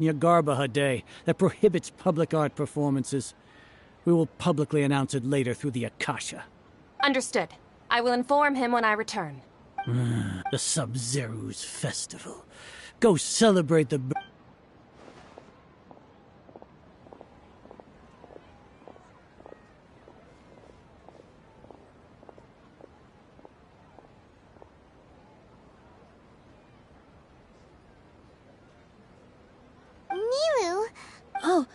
Yagarbaha Day that prohibits public art performances. We will publicly announce it later through the Akasha. Understood. I will inform him when I return. The Sub-Zeru's festival. Go celebrate the... Nilou! Oh,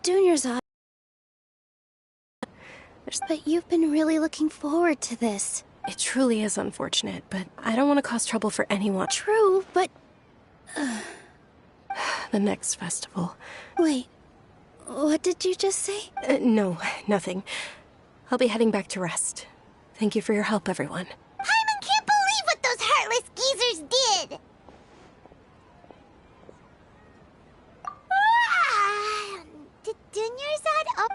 Dunyarzad. But you've been really looking forward to this. It truly is unfortunate, but I don't want to cause trouble for anyone. True, but... The next festival. Wait, what did you just say? No, nothing. I'll be heading back to rest. Thank you for your help, everyone. Paimon can't believe what those heartless geezers did! Did Dunyarzad up?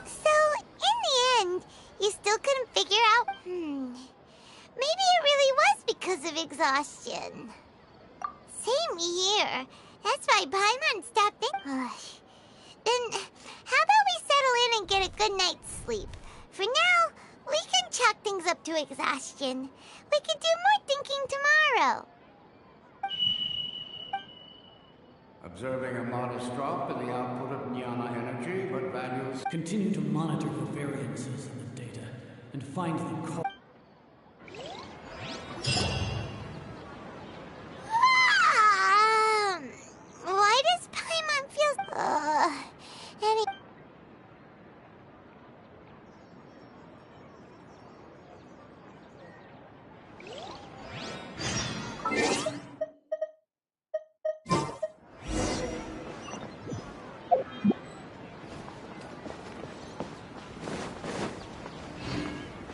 So, in the end, you still couldn't figure out... Maybe it really was because of exhaustion. Same here. That's why Paimon stopped in. Then, how about we settle in and get a good night's sleep? For now, we can chalk things up to exhaustion. We can do more thinking tomorrow. Observing a modest drop in the output of Jnana energy, but values... Continue to monitor for variances in the data and find the cause. Why does Paimon feel... any...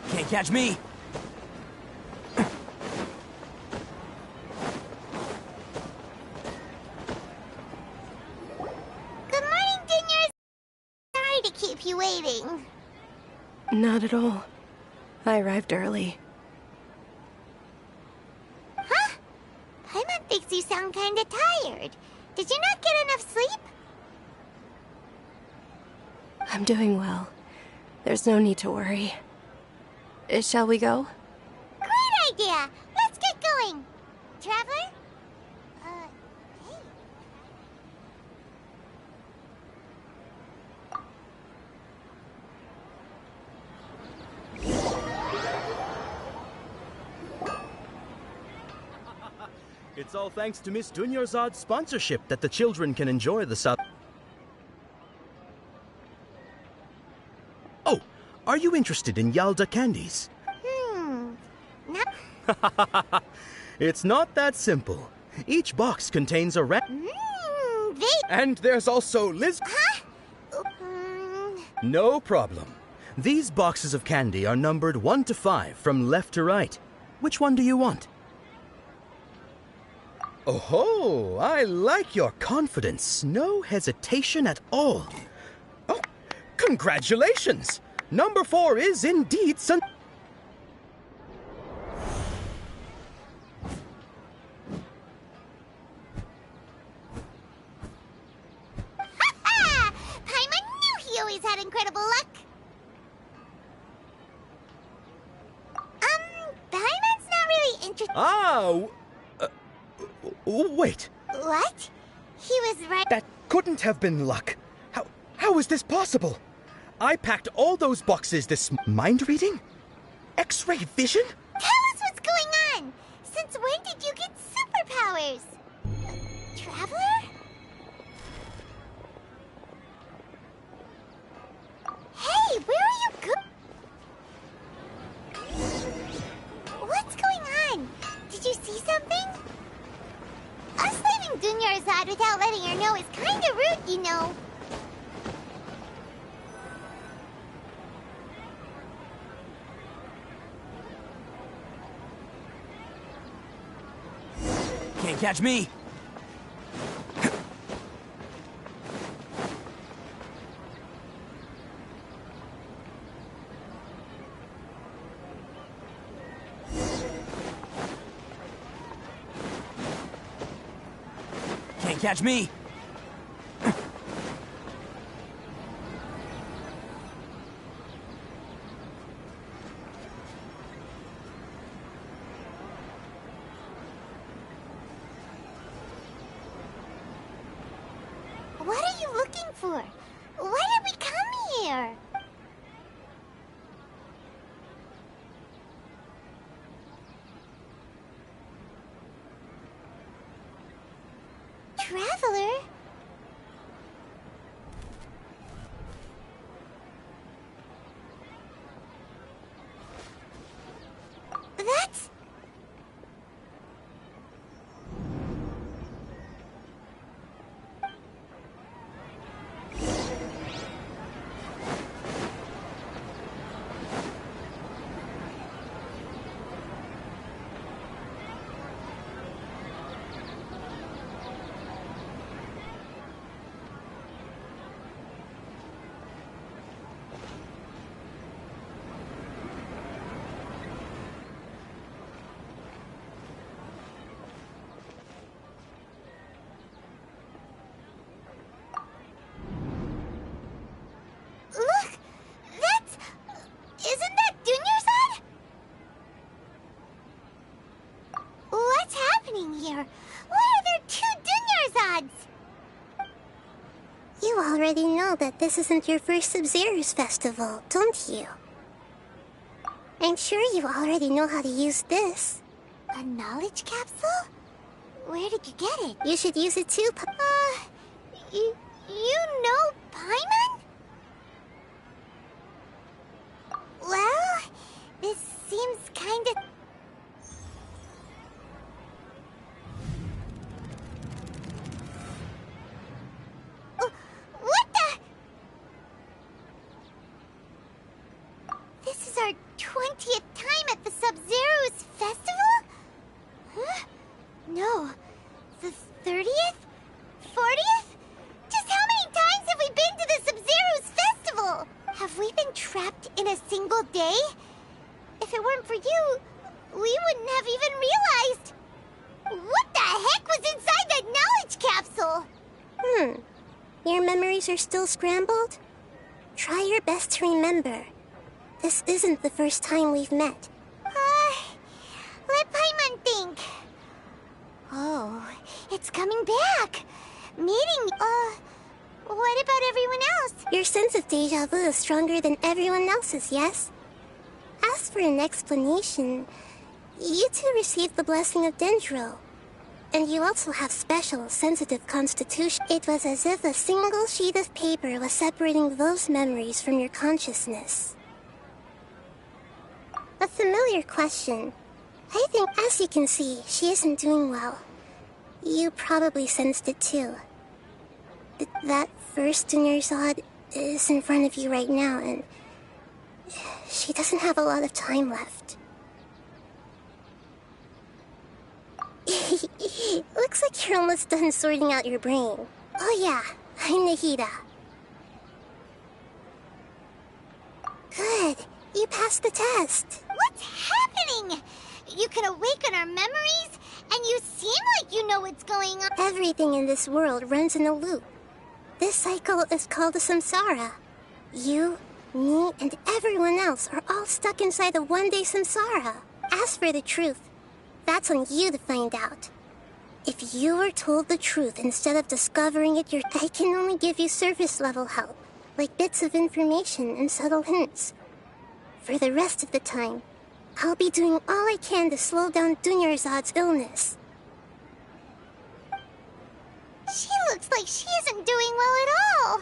Can't catch me! Good morning, Dunyarzad. Sorry to keep you waiting. Not at all. I arrived early. Huh? Paimon thinks you sound kinda tired. Did you not get enough sleep? I'm doing well. There's no need to worry. Shall we go? Great idea! Let's get going! Traveler? Hey. It's all thanks to Miss Dunyarzad's sponsorship that the children can enjoy the South. Oh, are you interested in Yalda candies? Not... It's not that simple. Each box contains a rat. And there's also Liz. Huh? No problem. These boxes of candy are numbered 1 to 5 from left to right. Which one do you want? Oh, I like your confidence. No hesitation at all. Oh, congratulations! Number 4 is indeed Sun. Paimon knew he always had incredible luck. Paimon's not really interested. Wait. What? He was right. That couldn't have been luck. How is this possible? I packed all those boxes this mind reading? X-ray vision? Tell us what's going on! Since when did you get superpowers? Traveler? Hey, where are you What's going on? Did you see something? Us leaving Dunyarzad without letting her know is kinda rude, you know. Can't catch me! Catch me! What are you looking for? Why did we come here? Traveler? That's... Look! That's... Isn't that Dunyarzad? What's happening here? Why are there two Dunyarzads? You already know that this isn't your first Sub-Zero's festival, don't you? I'm sure you already know how to use this. A knowledge capsule? Where did you get it? You should use it too, You know Paimon? Well, this seems kinda... What the... This is our 20th time at the Sub-Zero's festival? Huh? No. The 30th? 40th? Just how many times have we been to the Sub-Zero's festival? Have we been trapped in a single day? If it weren't for you, we wouldn't have even realized. What the heck was inside that knowledge capsule? Your memories are still scrambled? Try your best to remember. This isn't the first time we've met. Let Paimon think. Oh, it's coming back. Meeting, what about everyone else? Your sense of deja vu is stronger than everyone else's, yes? As for an explanation, you two received the blessing of Dendro. And you also have special, sensitive constitution. It was as if a single sheet of paper was separating those memories from your consciousness. A familiar question. I think, as you can see, she isn't doing well. You probably sensed it too. That first Dunyarzad is in front of you right now, and she doesn't have a lot of time left. Looks like you're almost done sorting out your brain. Oh yeah, I'm Nahida. Good, you passed the test. What's happening? You can awaken our memories, and you seem like you know what's going on. Everything in this world runs in a loop. This cycle is called a samsara. You, me, and everyone else are all stuck inside a one-day samsara. As for the truth, that's on you to find out. If you were told the truth instead of discovering it, I can only give you surface-level help, like bits of information and subtle hints. For the rest of the time, I'll be doing all I can to slow down Dunyarzad's illness. She looks like she isn't doing well at all.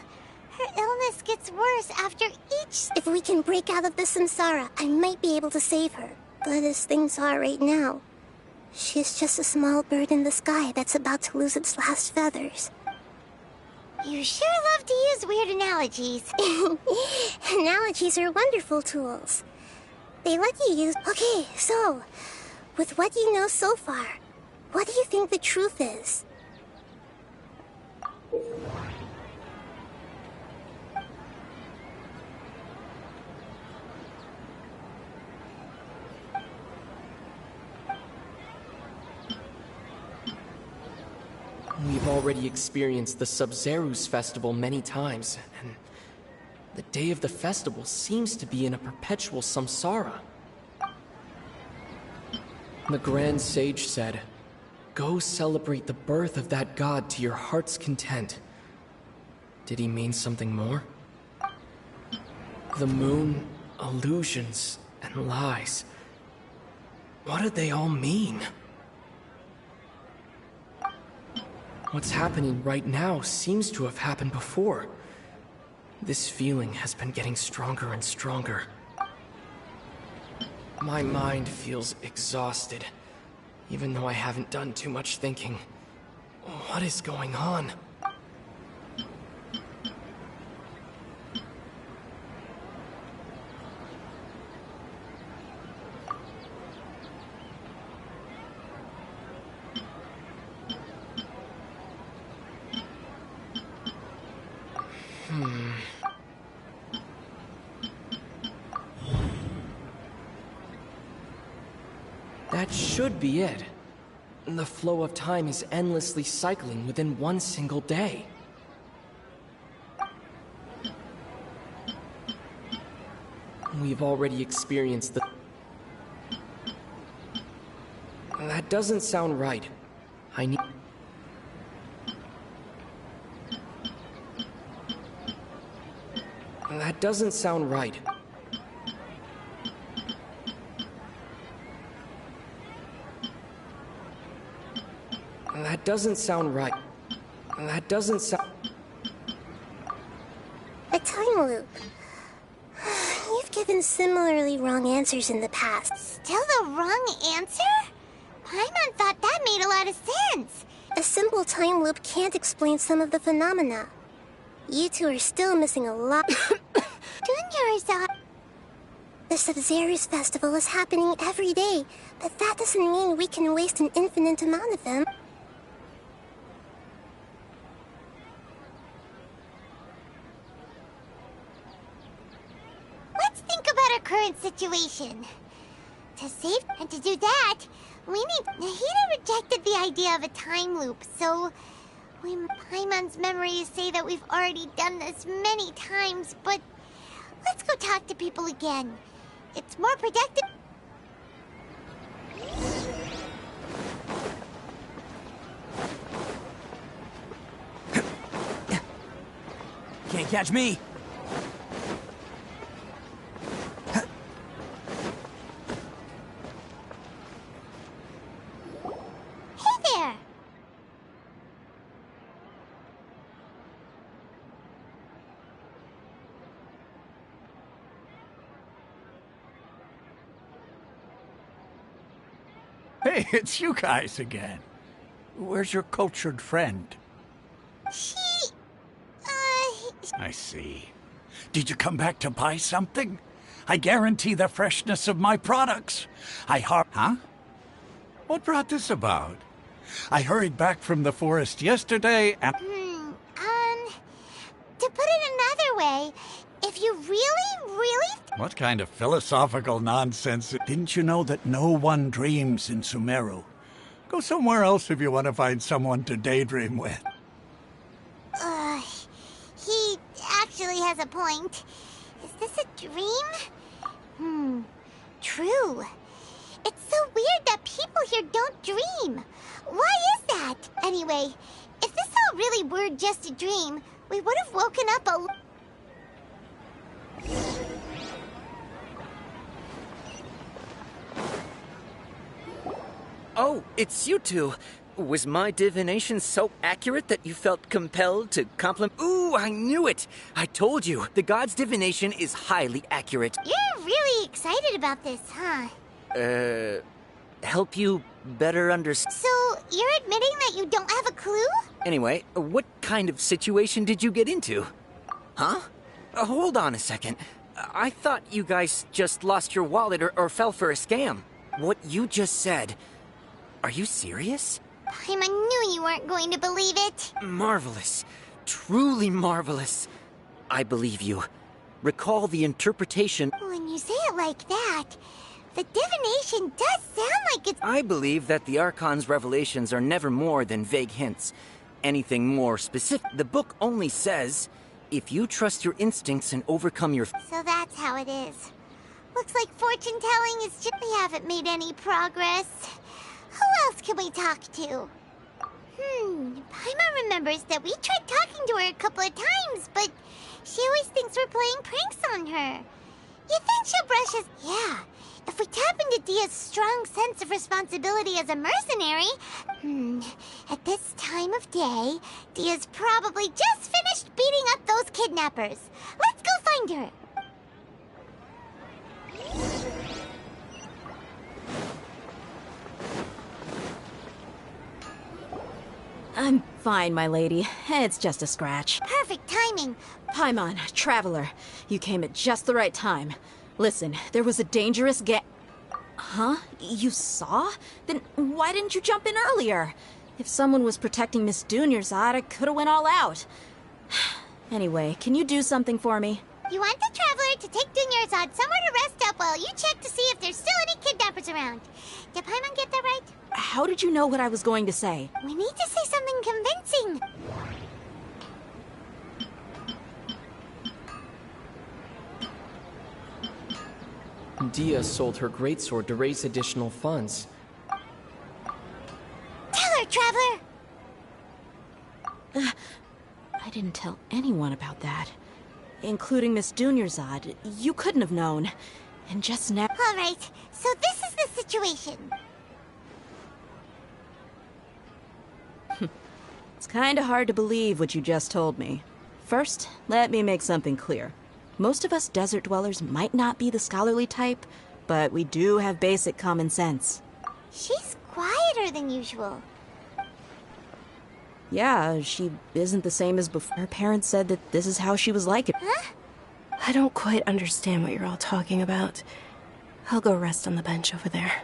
Her illness gets worse after each... If we can break out of the samsara, I might be able to save her. But as things are right now, she's just a small bird in the sky that's about to lose its last feathers. You sure love to use weird analogies. Analogies are wonderful tools. They let you use... Okay, so, with what you know so far, what do you think the truth is? We've already experienced the Sub-Zerus festival many times, and the day of the festival seems to be in a perpetual samsara. The Grand Sage said, "Go celebrate the birth of that god to your heart's content." Did he mean something more? The moon, illusions, and lies. What did they all mean? What's happening right now seems to have happened before. This feeling has been getting stronger and stronger. My mind feels exhausted, even though I haven't done too much thinking. What is going on? That should be it. The flow of time is endlessly cycling within one single day. We've already experienced the... That doesn't sound right. I need... That doesn't sound right. That doesn't sound right. That doesn't sound... A time loop. You've given similarly wrong answers in the past. Still the wrong answer? Paimon thought that made a lot of sense. A simple time loop can't explain some of the phenomena. You two are still missing a lot. Junior, The Sub-Zerus festival is happening every day, but that doesn't mean we can waste an infinite amount of them. Let's think about our current situation. To save and to do that, we need... Nahida rejected the idea of a time loop, so... Paimon's memories say that we've already done this many times, but... Let's go talk to people again. It's more productive... Can't catch me! Hey there! Hey, it's you guys again. Where's your cultured friend? I see. Did you come back to buy something? I guarantee the freshness of my products. Huh? What brought this about? I hurried back from the forest yesterday and... To put it another way, if you really... What kind of philosophical nonsense? Didn't you know that no one dreams in Sumeru? Go somewhere else if you want to find someone to daydream with. He actually has a point. Is this a dream? True. It's so weird that people here don't dream. Why is that? Anyway, if this all really were just a dream, we would have woken up a... Oh, it's you two. Was my divination so accurate that you felt compelled to compliment? Ooh, I knew it! I told you, the god's divination is highly accurate. You're really excited about this, huh? Help you better understand? So, you're admitting that you don't have a clue? Anyway, what kind of situation did you get into? Huh? Hold on a second. I thought you guys just lost your wallet or fell for a scam. What you just said... Are you serious? Paimon knew you weren't going to believe it. Marvelous. Truly marvelous. I believe you. Recall the interpretation... When you say it like that, the divination does sound like it's... I believe that the Archon's revelations are never more than vague hints. anything more specific. The book only says, if you trust your instincts and overcome your... So that's how it is. Looks like fortune-telling is just... We haven't made any progress. Who else can we talk to? Paimon remembers that we tried talking to her a couple of times, but she always thinks we're playing pranks on her. You think she'll brush us? Yeah. If we tap into Dia's strong sense of responsibility as a mercenary, at this time of day, Dia's probably just finished beating up those kidnappers. Let's go find her. I'm fine, my lady. It's just a scratch. Perfect timing. Paimon, Traveler, you came at just the right time. Listen, there was a dangerous Huh? You saw? Then why didn't you jump in earlier? If someone was protecting Miss Dunyarzad, I could've went all out. Anyway, can you do something for me? You want the Traveler to take Dunyarzad somewhere to rest up while you check to see if there's still any kidnappers around. Did Paimon get that right? How did you know what I was going to say? We need to say something convincing. Dia sold her greatsword to raise additional funds. Tell her, Traveler! I didn't tell anyone about that. Including Miss Dunyarzad. You couldn't have known. And just now... All right, so this is the situation. It's kinda hard to believe what you just told me. First, let me make something clear. Most of us desert dwellers might not be the scholarly type, but we do have basic common sense. She's quieter than usual. Yeah, she isn't the same as before. Her parents said that this is how she was like it. Huh? I don't quite understand what you're all talking about. I'll go rest on the bench over there.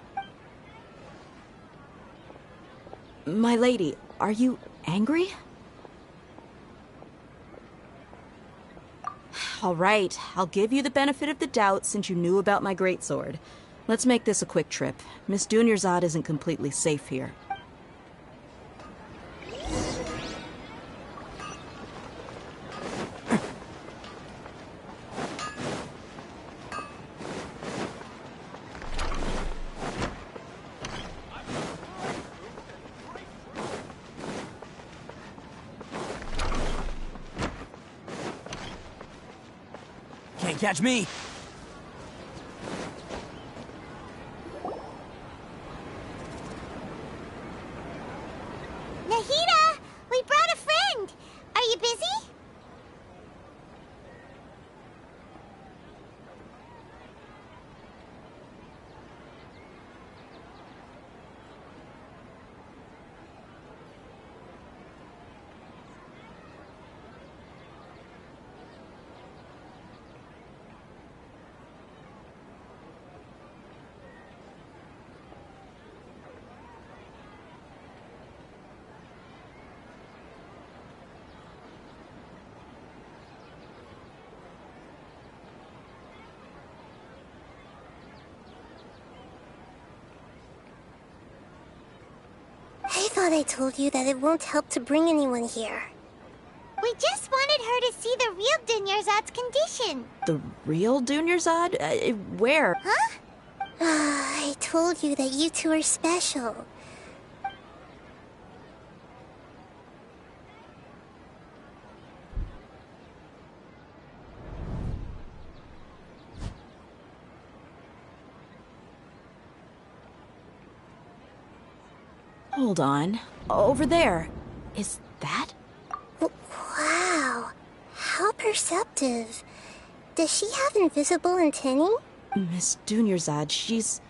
My lady, are you angry? All right, I'll give you the benefit of the doubt since you knew about my greatsword. Let's make this a quick trip. Miss Dunyarzad isn't completely safe here. Can't catch me! Nahida! We brought a friend! Are you busy? I thought I told you that it won't help to bring anyone here. We just wanted her to see the real Dunyarzad's condition. The real Dunyarzad? Where? Huh? I told you that you two are special. Hold on. Over there. Is that? Wow. How perceptive. Does she have invisible antennae? Miss Dunyarzad, she's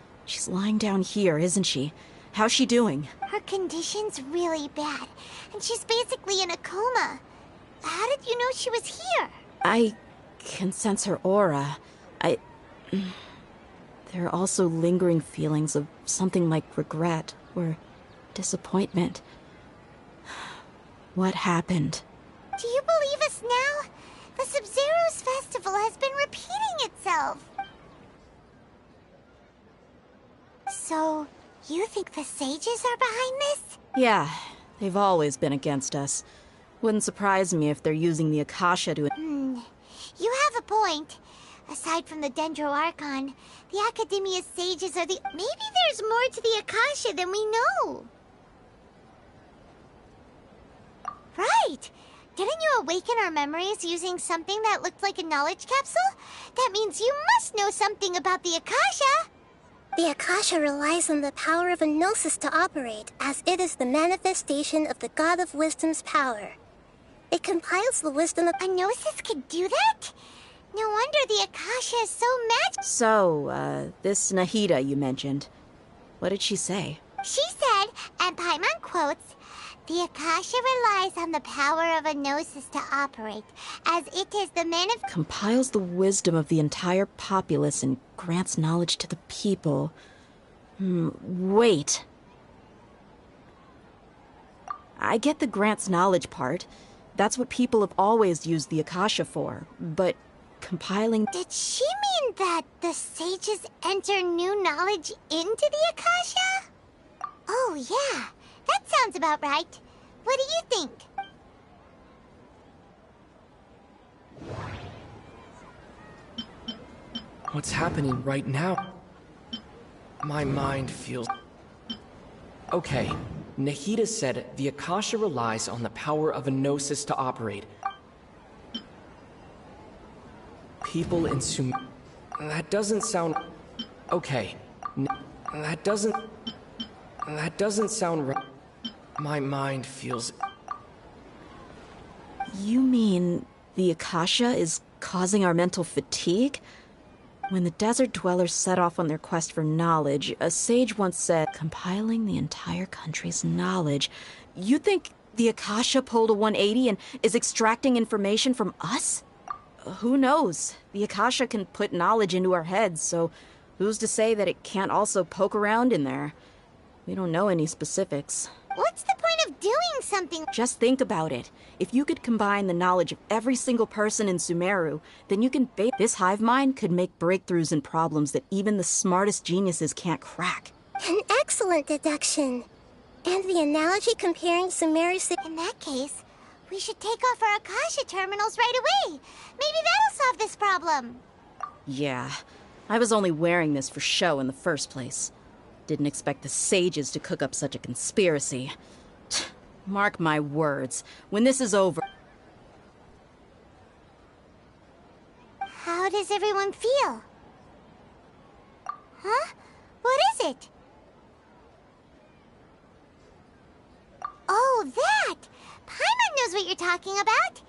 lying down here, isn't she? How's she doing? Her condition's really bad, and she's basically in a coma. How did you know she was here? I can sense her aura. There are also lingering feelings of something like regret or disappointment. What happened? Do you believe us now? The Sub-Zero's festival has been repeating itself. So, you think the sages are behind this? Yeah, They've always been against us. Wouldn't surprise me if they're using the Akasha to... You have a point. Aside from the Dendro Archon, the Academia's sages are the... Maybe there's more to the Akasha than we know. Right! Didn't you awaken our memories using something that looked like a knowledge capsule? That means you must know something about the Akasha! The Akasha relies on the power of a Gnosis to operate, as it is the manifestation of the God of Wisdom's power. It compiles the wisdom of... A Gnosis could do that? No wonder the Akasha is so magic. So, this Nahida you mentioned, what did she say? She said, and Paimon quotes, "The Akasha relies on the power of a Gnosis to operate, as it is the compiles the wisdom of the entire populace and grants knowledge to the people. Wait. I get the grants knowledge part. That's what people have always used the Akasha for, but compiling... Did she mean that the sages enter new knowledge into the Akasha? Oh, yeah. That sounds about right. What do you think? What's happening right now? My mind feels... Okay, Nahida said the Akasha relies on the power of a Gnosis to operate. People in That doesn't sound... Okay, that doesn't sound right. My mind feels... You mean the Akasha is causing our mental fatigue? When the desert dwellers set off on their quest for knowledge, a sage once said, compiling the entire country's knowledge. You think the Akasha pulled a 180 and is extracting information from us? Who knows? The Akasha can put knowledge into our heads, so who's to say that it can't also poke around in there? We don't know any specifics. What's the point of doing something? Just think about it. If you could combine the knowledge of every single person in Sumeru, then you can bait this hive mind could make breakthroughs in problems that even the smartest geniuses can't crack. An excellent deduction. And the analogy comparing Sumeru's... In that case, we should take off our Akasha terminals right away. Maybe that'll solve this problem. Yeah, I was only wearing this for show in the first place. Didn't expect the sages to cook up such a conspiracy. Mark my words, when this is over... How does everyone feel? Huh? What is it? Oh, that! Paimon knows what you're talking about.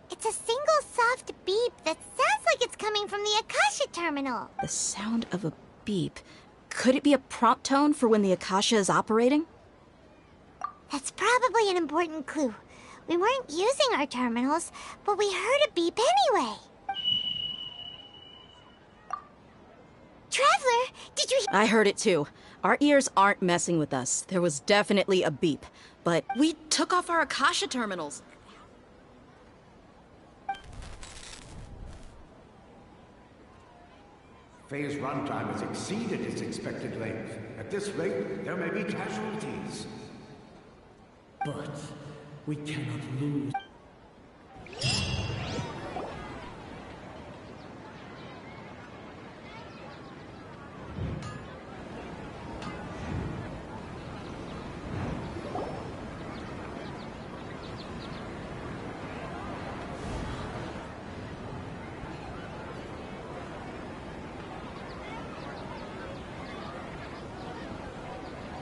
It's a single soft beep that sounds like it's coming from the Akasha terminal. The sound of a beep. Could it be a prompt tone for when the Akasha is operating? That's probably an important clue. We weren't using our terminals, but we heard a beep anyway. Traveler, did you hear? I heard it too. Our ears aren't messing with us. There was definitely a beep. But we took off our Akasha terminals. Phase runtime has exceeded its expected length. At this rate, there may be casualties. But we cannot lose.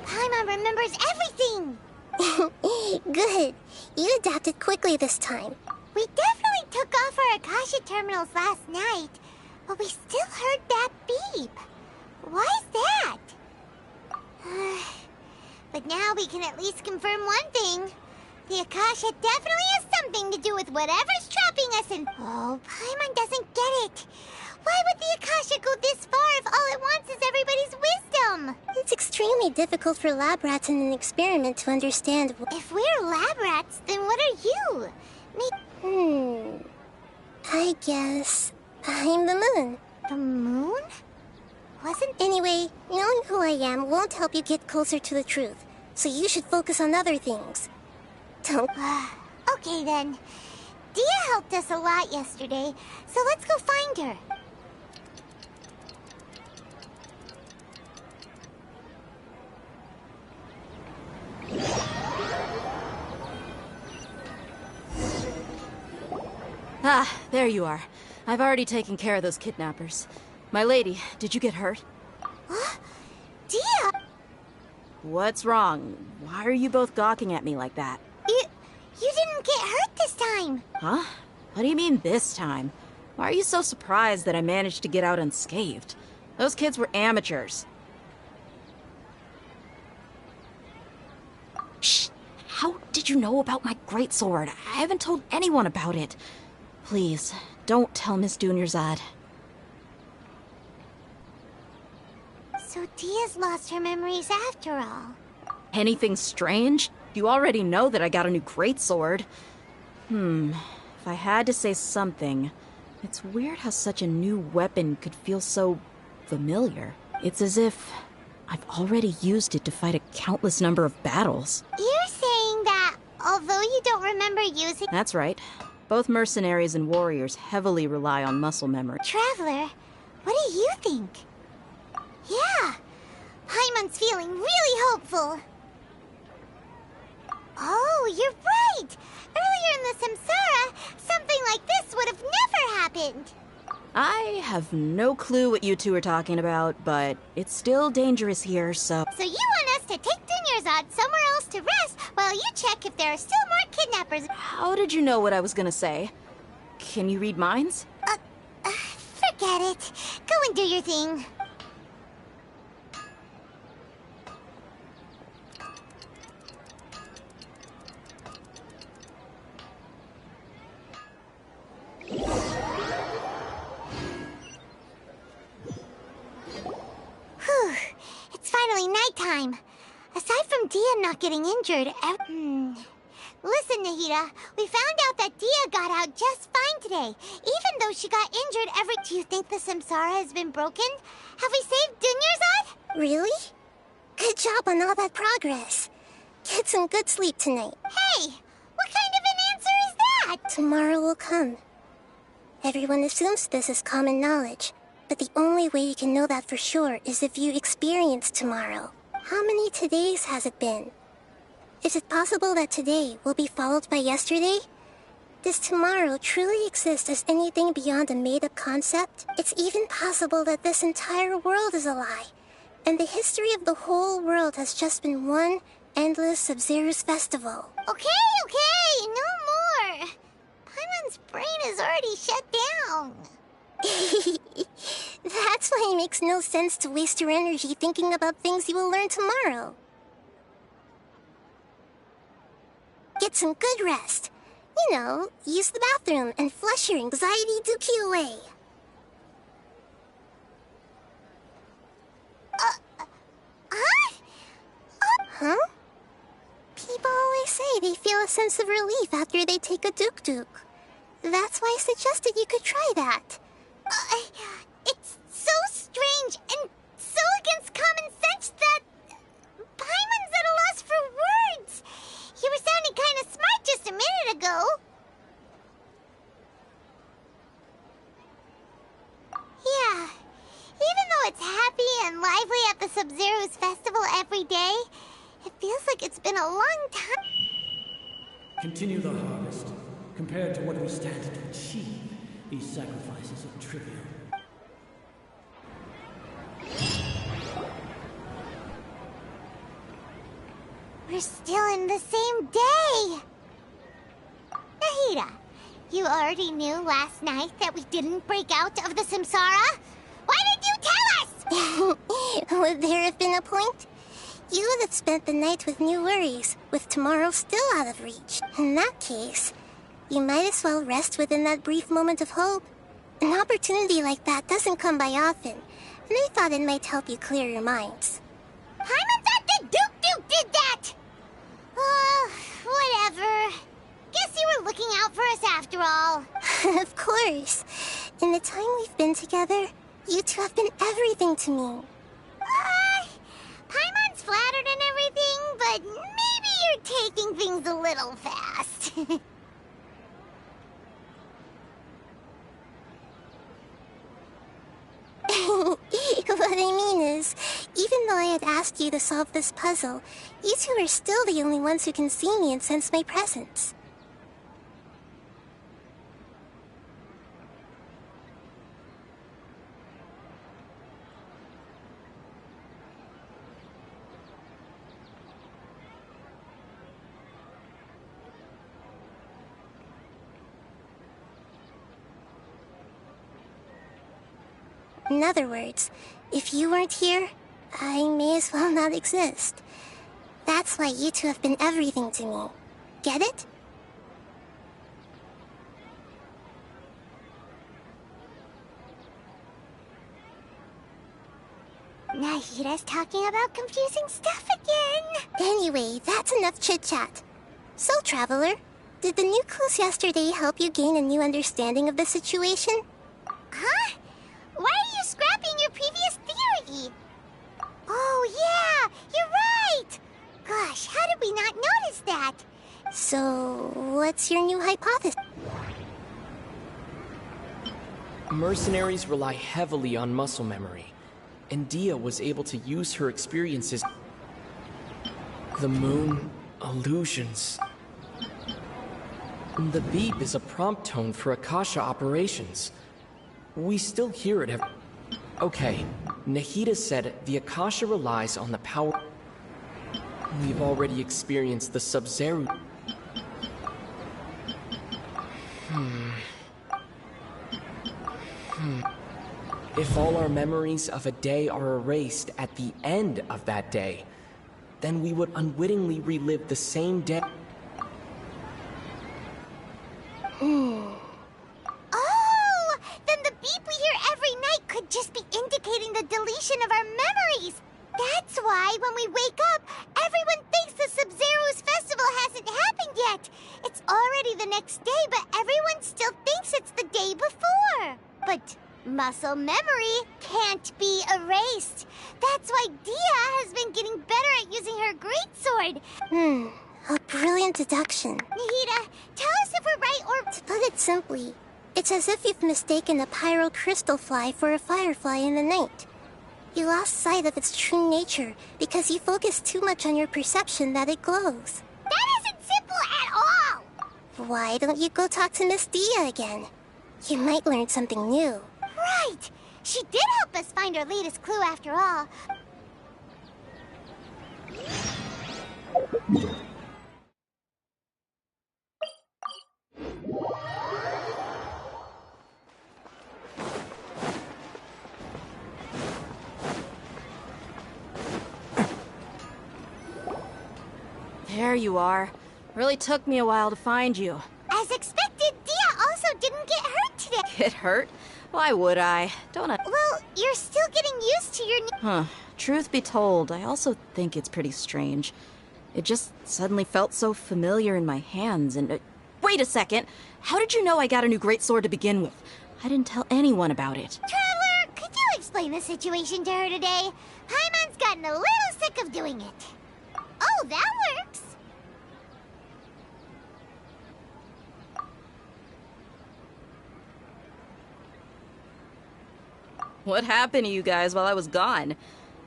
Paimon remembers everything! Good. You adapted quickly this time. We definitely took off our Akasha terminals last night, but we still heard that beep. Why is that? But now we can at least confirm one thing. The Akasha definitely has something to do with whatever's trapping us in... Oh, Paimon doesn't get it. Why would the Akasha go this far if all it wants is everybody's wisdom? It's extremely difficult for lab rats in an experiment to understand... If we're lab rats, then what are you? I guess... I'm the moon. The moon? Anyway, knowing who I am won't help you get closer to the truth, so you should focus on other things. Don't... Okay then. Dia helped us a lot yesterday, so let's go find her. Ah, there you are. I've already taken care of those kidnappers. My lady, did you get hurt? Dia! What's wrong? Why are you both gawking at me like that? You didn't get hurt this time. Huh? What do you mean this time? Why are you so surprised that I managed to get out unscathed? Those kids were amateurs. Shh! How did you know about my greatsword? I haven't told anyone about it. Please, don't tell Miss Dunyarzad. So Dia's lost her memories after all. Anything strange? You already know that I got a new greatsword. If I had to say something, it's weird how such a new weapon could feel so familiar. It's as if I've already used it to fight a countless number of battles. You're saying that although you don't remember using... That's right. Both mercenaries and warriors heavily rely on muscle memory. Traveler, what do you think? Yeah, Paimon's feeling really hopeful. Oh, you're right! Earlier in the Samsara, something like this would have never happened. I have no clue what you two are talking about, but it's still dangerous here, so... So you want us to take Dunyarzad somewhere else to rest while you check if there are still more kidnappers? How did you know what I was gonna say? Can you read minds? Forget it. Go and do your thing. Whew. It's finally nighttime. Aside from Dia not getting injured, Listen, Nahida, we found out that Dia got out just fine today, even though she got injured every... Do you think the Samsara has been broken? Have we saved Dunyarzad? Really? Good job on all that progress. Get some good sleep tonight. Hey, what kind of an answer is that? Tomorrow will come. Everyone assumes this is common knowledge, but the only way you can know that for sure is if you experience tomorrow. How many todays has it been? Is it possible that today will be followed by yesterday? Does tomorrow truly exist as anything beyond a made-up concept? It's even possible that this entire world is a lie, and the history of the whole world has just been one endless Sub-Zero's festival. Okay, no more. Paimon's brain is already shut down. That's why it makes no sense to waste your energy thinking about things you will learn tomorrow. Get some good rest. You know, use the bathroom and flush your anxiety dookie away. Huh? People always say they feel a sense of relief after they take a duk-duk. That's why I suggested you could try that. It's so strange and so against common sense that... Paimon's at a loss for words. You were sounding kind of smart just a minute ago. Yeah, even though it's happy and lively at the Sub-Zero's festival every day, it feels like it's been a long time. Continue the harvest. Compared to what we stand to achieve, these sacrifices are trivial. We're still in the same day! Nahida, you already knew last night that we didn't break out of the Samsara? Why did you tell us? Would there have been a point? You would have spent the night with new worries, with tomorrow still out of reach. In that case, you might as well rest within that brief moment of hope. An opportunity like that doesn't come by often, and I thought it might help you clear your minds. Paimon thought that Duke did that! Whatever. Guess you were looking out for us after all. Of course. In the time we've been together, you two have been everything to me. Paimon's flattered and everything, but maybe you're taking things a little fast. What I mean is, even though I had asked you to solve this puzzle, you two are still the only ones who can see me and sense my presence. In other words, if you weren't here, I may as well not exist. That's why you two have been everything to me. Get it? Nahida's talking about confusing stuff again. Anyway, that's enough chit-chat. So, Traveler, did the new clues yesterday help you gain a new understanding of the situation? Huh? Why are you scrapping your previous theory? Oh, yeah, you're right! Gosh, how did we not notice that? So, what's your new hypothesis? Mercenaries rely heavily on muscle memory, and Dia was able to use her experiences. The moon, illusions. The beep is a prompt tone for Akasha operations. We still hear it every... Okay, Nahida said the Akasha relies on the power... We've already experienced the Sub-Zero... If all our memories of a day are erased at the end of that day, then we would unwittingly relive the same day... Oh! Then the beep we hear every night could just be indicating the deletion of our memories! That's why, when we wake up, everyone thinks the Sub-Zero's festival hasn't happened yet! It's already the next day, but everyone still thinks it's the day before! But muscle memory can't be erased. That's why Dia has been getting better at using her greatsword. A brilliant deduction. Nahida, tell us if we're right or... To put it simply, it's as if you've mistaken a pyro crystal fly for a firefly in the night. You lost sight of its true nature because you focused too much on your perception that it glows. That isn't simple at all! Why don't you go talk to Miss Dia again? You might learn something new. Right! She did help us find our latest clue after all. There you are. Really took me a while to find you. As expected, Dia also didn't get hurt today. Get hurt? Why would I? Don't I? Well, you're still getting used to your... Huh. Truth be told, I also think it's pretty strange. It just suddenly felt so familiar in my hands and... Wait a second! How did you know I got a new greatsword to begin with? I didn't tell anyone about it. Traveler, could you explain the situation to her today? Paimon's gotten a little sick of doing it. Oh, that works! What happened to you guys while I was gone?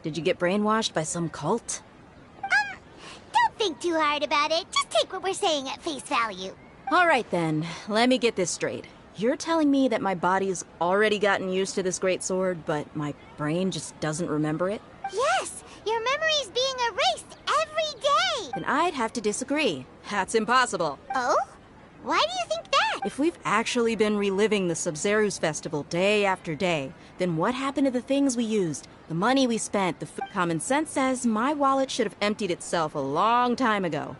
Did you get brainwashed by some cult? Don't think too hard about it. Just take what we're saying at face value. All right then, let me get this straight. You're telling me that my body's already gotten used to this greatsword, but my brain just doesn't remember it? Yes, your memory's being erased every day. Then I'd have to disagree. That's impossible. Oh? Why do you think that? If we've actually been reliving the Sub-Zero's festival day after day, then what happened to the things we used, the money we spent, the food? Common sense says my wallet should have emptied itself a long time ago.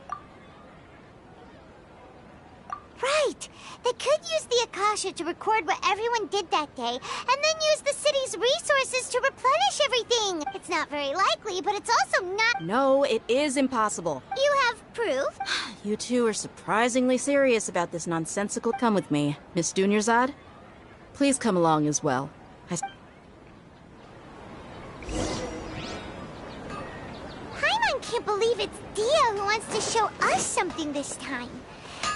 Right! They could use the Akasha to record what everyone did that day, and then use the city's resources to replenish everything! It's not very likely, but it's also not... No, it is impossible. You have proof? You two are surprisingly serious about this nonsensical... Come with me. Miss Dunyarzad? Please come along as well. Paimon can't believe it's Dia who wants to show us something this time.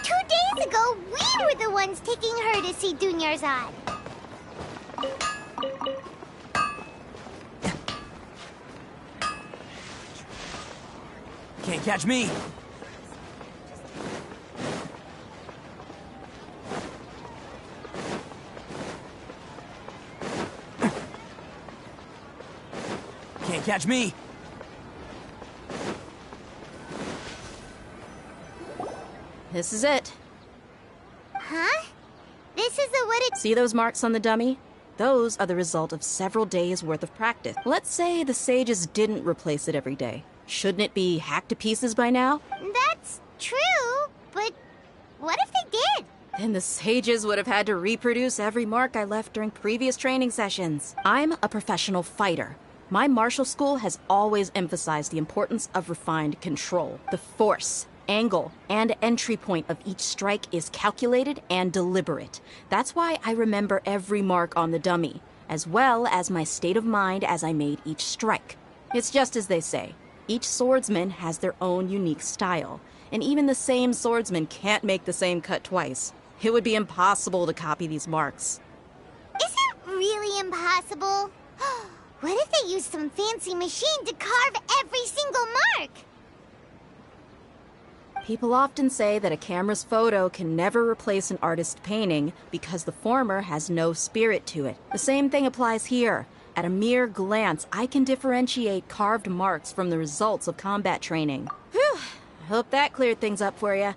2 days ago, we were the ones taking her to see Dunyarzad. Can't catch me! Can't catch me! This is it. Huh? This is a wooded... See those marks on the dummy? Those are the result of several days' worth of practice. Let's say the sages didn't replace it every day. Shouldn't it be hacked to pieces by now? That's true, but what if they did? Then the sages would have had to reproduce every mark I left during previous training sessions. I'm a professional fighter. My martial school has always emphasized the importance of refined control. The force, angle, and entry point of each strike is calculated and deliberate. That's why I remember every mark on the dummy, as well as my state of mind as I made each strike. It's just as they say. Each swordsman has their own unique style, and even the same swordsman can't make the same cut twice. It would be impossible to copy these marks. Is it really impossible? What if they used some fancy machine to carve every single mark? People often say that a camera's photo can never replace an artist's painting because the former has no spirit to it. The same thing applies here. At a mere glance, I can differentiate carved marks from the results of combat training. Whew, I hope that cleared things up for you.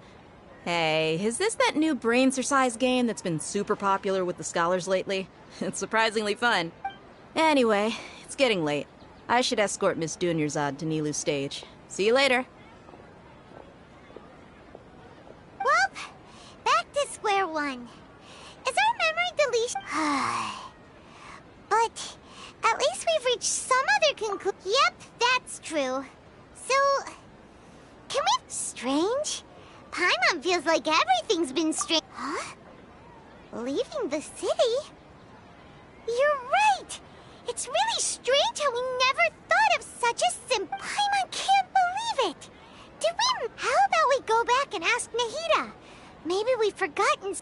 Hey, is this that new brain exercise game that's been super popular with the scholars lately? It's surprisingly fun. Anyway, it's getting late. I should escort Miss Dunyarzad to Nilou's stage. See you later. Well, back to square one. Is our memory deletion... But at least we've reached some other conclusion. Yep, that's true. So, can we... Strange? Paimon feels like everything's been strange. Huh? Leaving the city? You're right! It's really strange how we never thought of such a simple... Paimon can't believe it! Did we... How about we go back and ask Nahida? Maybe we've forgotten...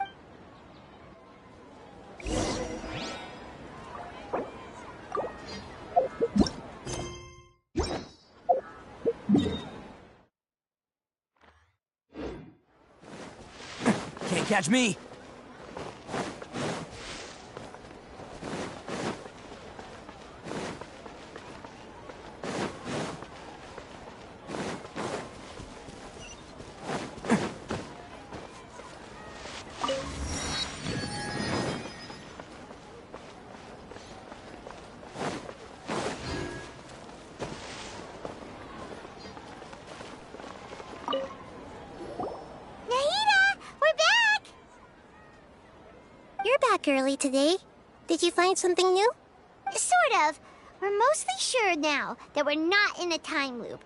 Can't catch me! Early today. Did you find something new? Sort of. We're mostly sure now that we're not in a time loop.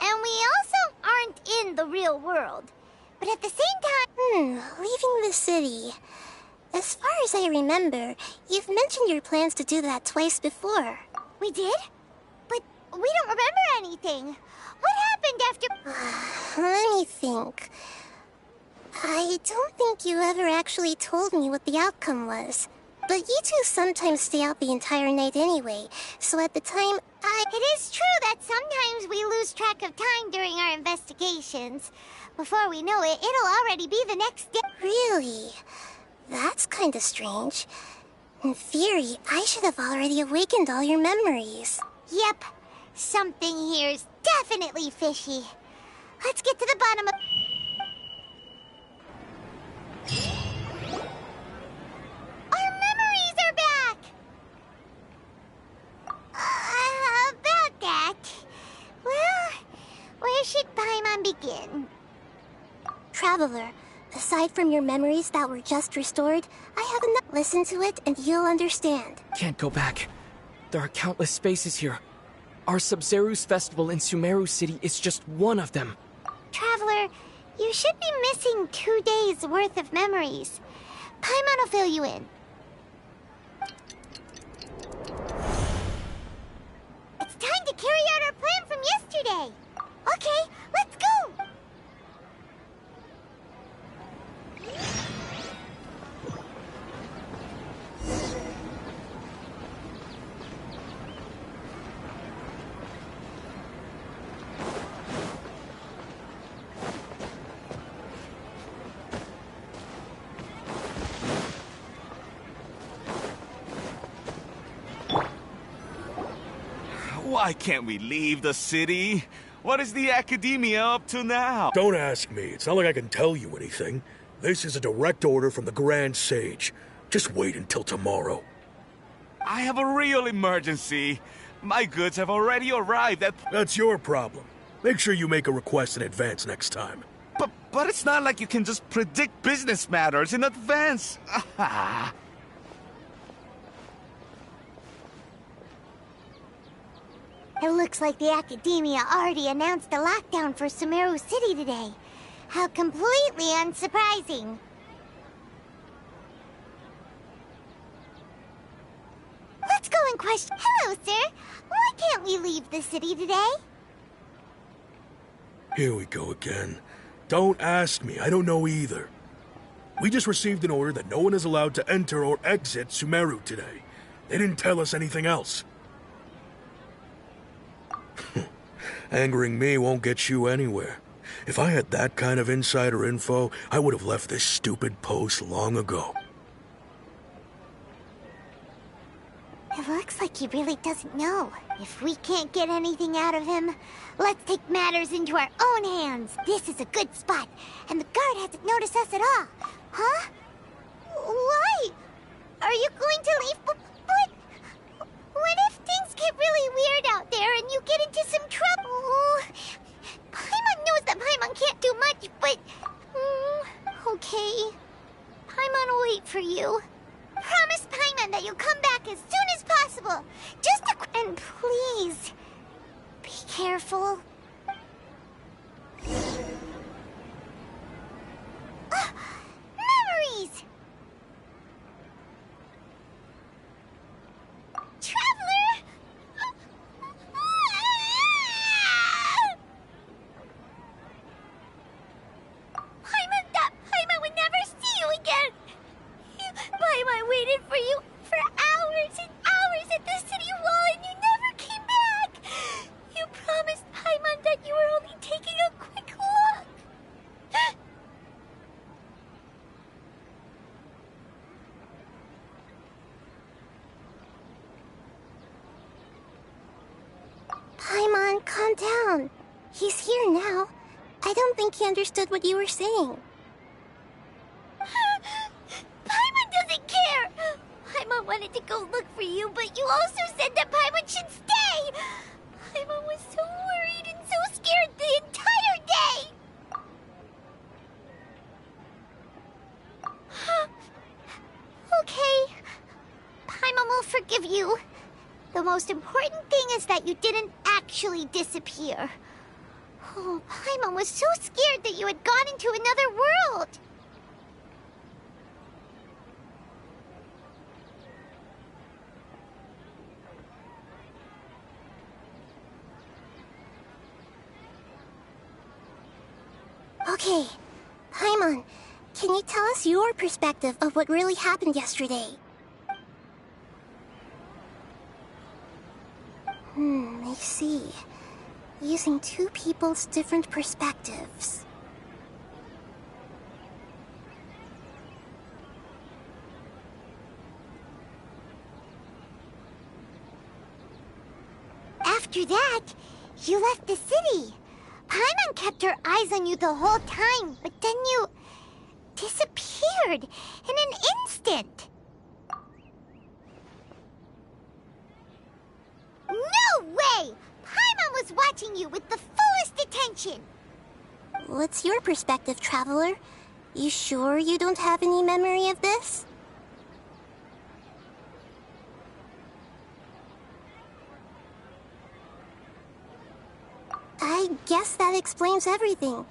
And we also aren't in the real world. But at the same time... Leaving the city. As far as I remember, you've mentioned your plans to do that twice before. We did? But we don't remember anything. What happened after... Let me think. I don't think you ever actually told me what the outcome was. But you two sometimes stay out the entire night anyway, so at the time, It is true that sometimes we lose track of time during our investigations. Before we know it, it'll already be the next day. Really? That's kinda strange. In theory, I should have already awakened all your memories. Yep. Something here's definitely fishy. Let's get to the bottom of... Our memories are back! About that... Well, where should Paimon begin? Traveler, aside from your memories that were just restored, I have enough. Listen to it and you'll understand. Can't go back. There are countless spaces here. Our Sub-Zerus festival in Sumeru City is just one of them. Traveler, you should be missing 2 days' worth of memories. Paimon will fill you in. It's time to carry out our plan from yesterday. I'll Why can't we leave the city? What is the Academia up to now? Don't ask me. It's not like I can tell you anything. This is a direct order from the Grand Sage. Just wait until tomorrow. I have a real emergency. My goods have already arrived at... That's your problem. Make sure you make a request in advance next time. But it's not like you can just predict business matters in advance. It looks like the Academia already announced a lockdown for Sumeru City today. How completely unsurprising. Let's go and question... Hello, sir. Why can't we leave the city today? Here we go again. Don't ask me. I don't know either. We just received an order that no one is allowed to enter or exit Sumeru today. They didn't tell us anything else. Angering me won't get you anywhere. If I had that kind of insider info, I would have left this stupid post long ago. It looks like he really doesn't know. If we can't get anything out of him, let's take matters into our own hands. This is a good spot, and the guard hasn't noticed us at all. Huh? Why? Are you going to leave? But what if things get really weird out there and you get into some trouble? Paimon knows that Paimon can't do much, but... okay. Paimon will wait for you. Promise Paimon that you'll come back as soon as possible. And please, be careful. Memories! Traveler! Paimon would never see you again! Paimon waited for you for hours and hours at the city wall and you never came back! You promised Paimon that you were only taking a quick look! Paimon, calm down. He's here now. I don't think he understood what you were saying. Paimon doesn't care! Paimon wanted to go look for you, but you also said that Paimon should stay! Paimon was so worried and so scared the entire day! Okay. Paimon will forgive you. The most important thing is that you didn't actually disappear. Oh, Paimon was so scared that you had gone into another world! Okay, Paimon, can you tell us your perspective of what really happened yesterday? I see. Using two people's different perspectives. After that, you left the city. Paimon kept her eyes on you the whole time, but then you disappeared in an instant. No way! Paimon was watching you with the fullest attention. What's your perspective, Traveler? You sure you don't have any memory of this? I guess that explains everything.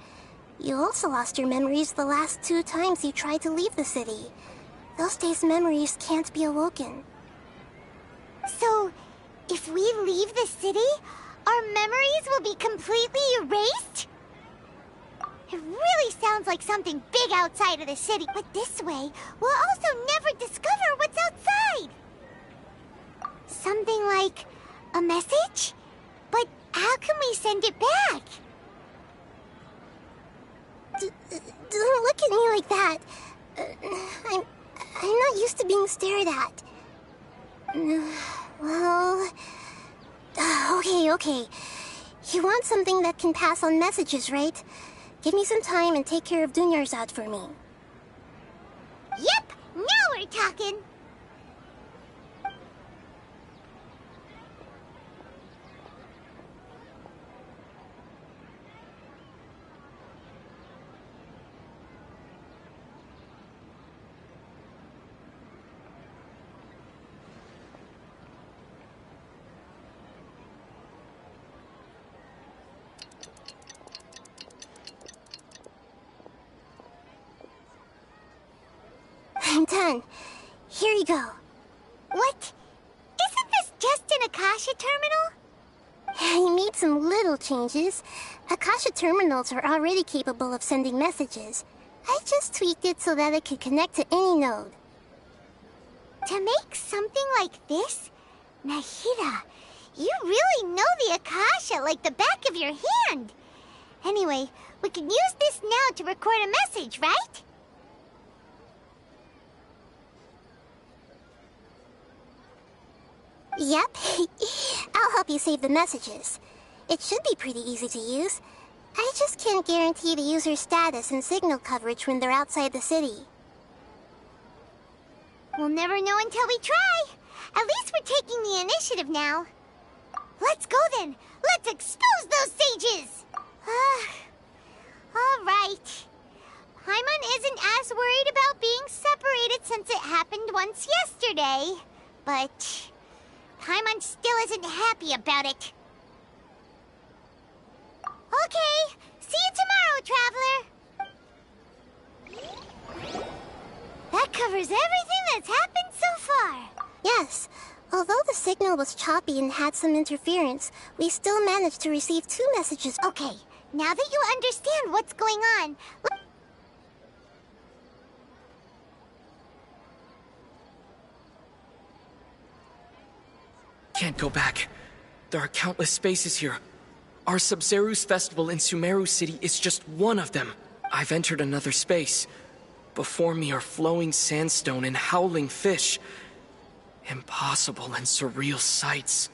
You also lost your memories the last 2 times you tried to leave the city. Those days' memories can't be awoken. So, if we leave the city, our memories will be completely erased? It really sounds like something big outside of the city, but this way, we'll also never discover what's outside. Something like a message? But how can we send it back? Don't look at me like that. I'm not used to being stared at. Well, Okay. You want something that can pass on messages, right? Give me some time and take care of Dunyarzad for me. Yep, now we're talking. I'm done. Here you go. What? Isn't this just an Akasha terminal? You made some little changes. Akasha terminals are already capable of sending messages. I just tweaked it so that it could connect to any node. To make something like this? Nahida, you really know the Akasha like the back of your hand. Anyway, we can use this now to record a message, right? Yep. I'll help you save the messages. It should be pretty easy to use. I just can't guarantee the user's status and signal coverage when they're outside the city. We'll never know until we try. At least we're taking the initiative now. Let's go then. Let's expose those sages. All right. Paimon isn't as worried about being separated since it happened once yesterday. But Paimon still isn't happy about it. Okay, see you tomorrow, Traveler. That covers everything that's happened so far. Yes. Although the signal was choppy and had some interference, we still managed to receive 2 messages. Okay, now that you understand what's going on, Can't go back. There are countless spaces here. Our Sabzeruz festival in Sumeru City is just one of them. I've entered another space. Before me are flowing sandstone and howling fish. Impossible and surreal sights.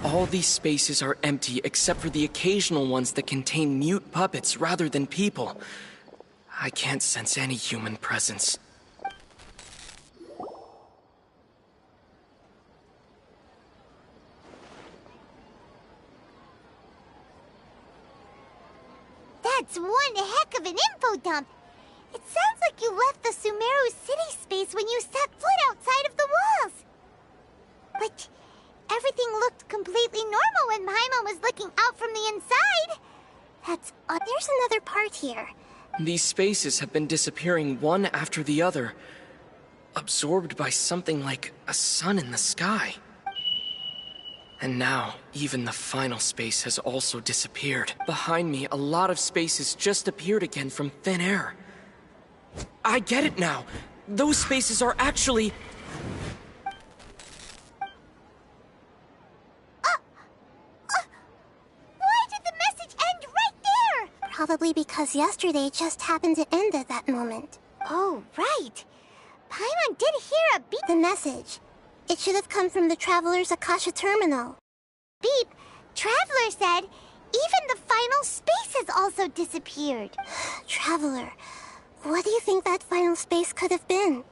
All these spaces are empty except for the occasional ones that contain mute puppets rather than people. I can't sense any human presence. That's one heck of an info dump. It sounds like you left the Sumeru City space when you set foot outside of the walls. But everything looked completely normal when Paimon was looking out from the inside. That's odd. There's another part here. These spaces have been disappearing one after the other, absorbed by something like a sun in the sky. And now, even the final space has also disappeared. Behind me, a lot of spaces just appeared again from thin air. I get it now! Those spaces are actually... Why did the message end right there? Probably because yesterday just happened to end at that moment. Oh, right. Paimon did hear a beep. The message. It should have come from the Traveler's Akasha terminal. Beep. Traveler said even the final space has also disappeared. Traveler, what do you think that final space could have been?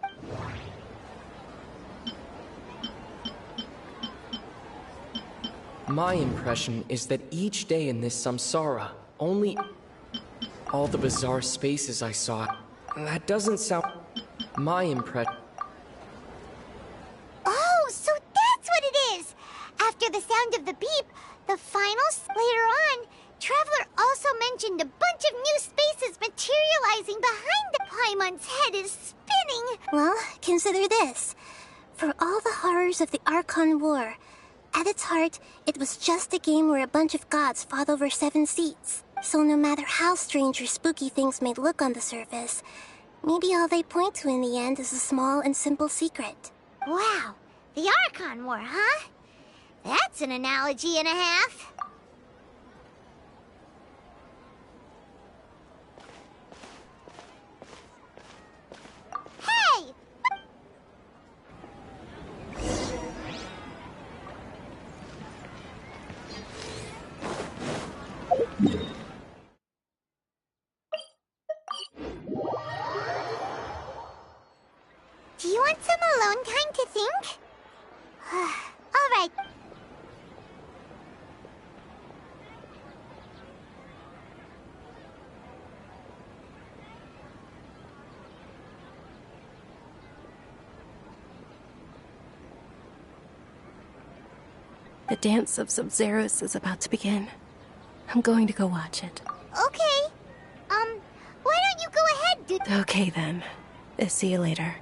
My impression is that each day in this samsara, only... all the bizarre spaces I saw, that doesn't sound... My impression... Oh, so that's what it is! After the sound of the beep, the finals, later on, Traveler also mentioned a bunch of new spaces materializing behind the Paimon's head is spinning! Well, consider this. For all the horrors of the Archon War, at its heart, it was just a game where a bunch of gods fought over 7 seats. So no matter how strange or spooky things may look on the surface, maybe all they point to in the end is a small and simple secret. Wow, the Archon War, huh? That's an analogy and a half. Hey! The dance of Sub-Zeros is about to begin. I'm going to go watch it. Okay. Why don't you go ahead, dude? Okay then. See you later.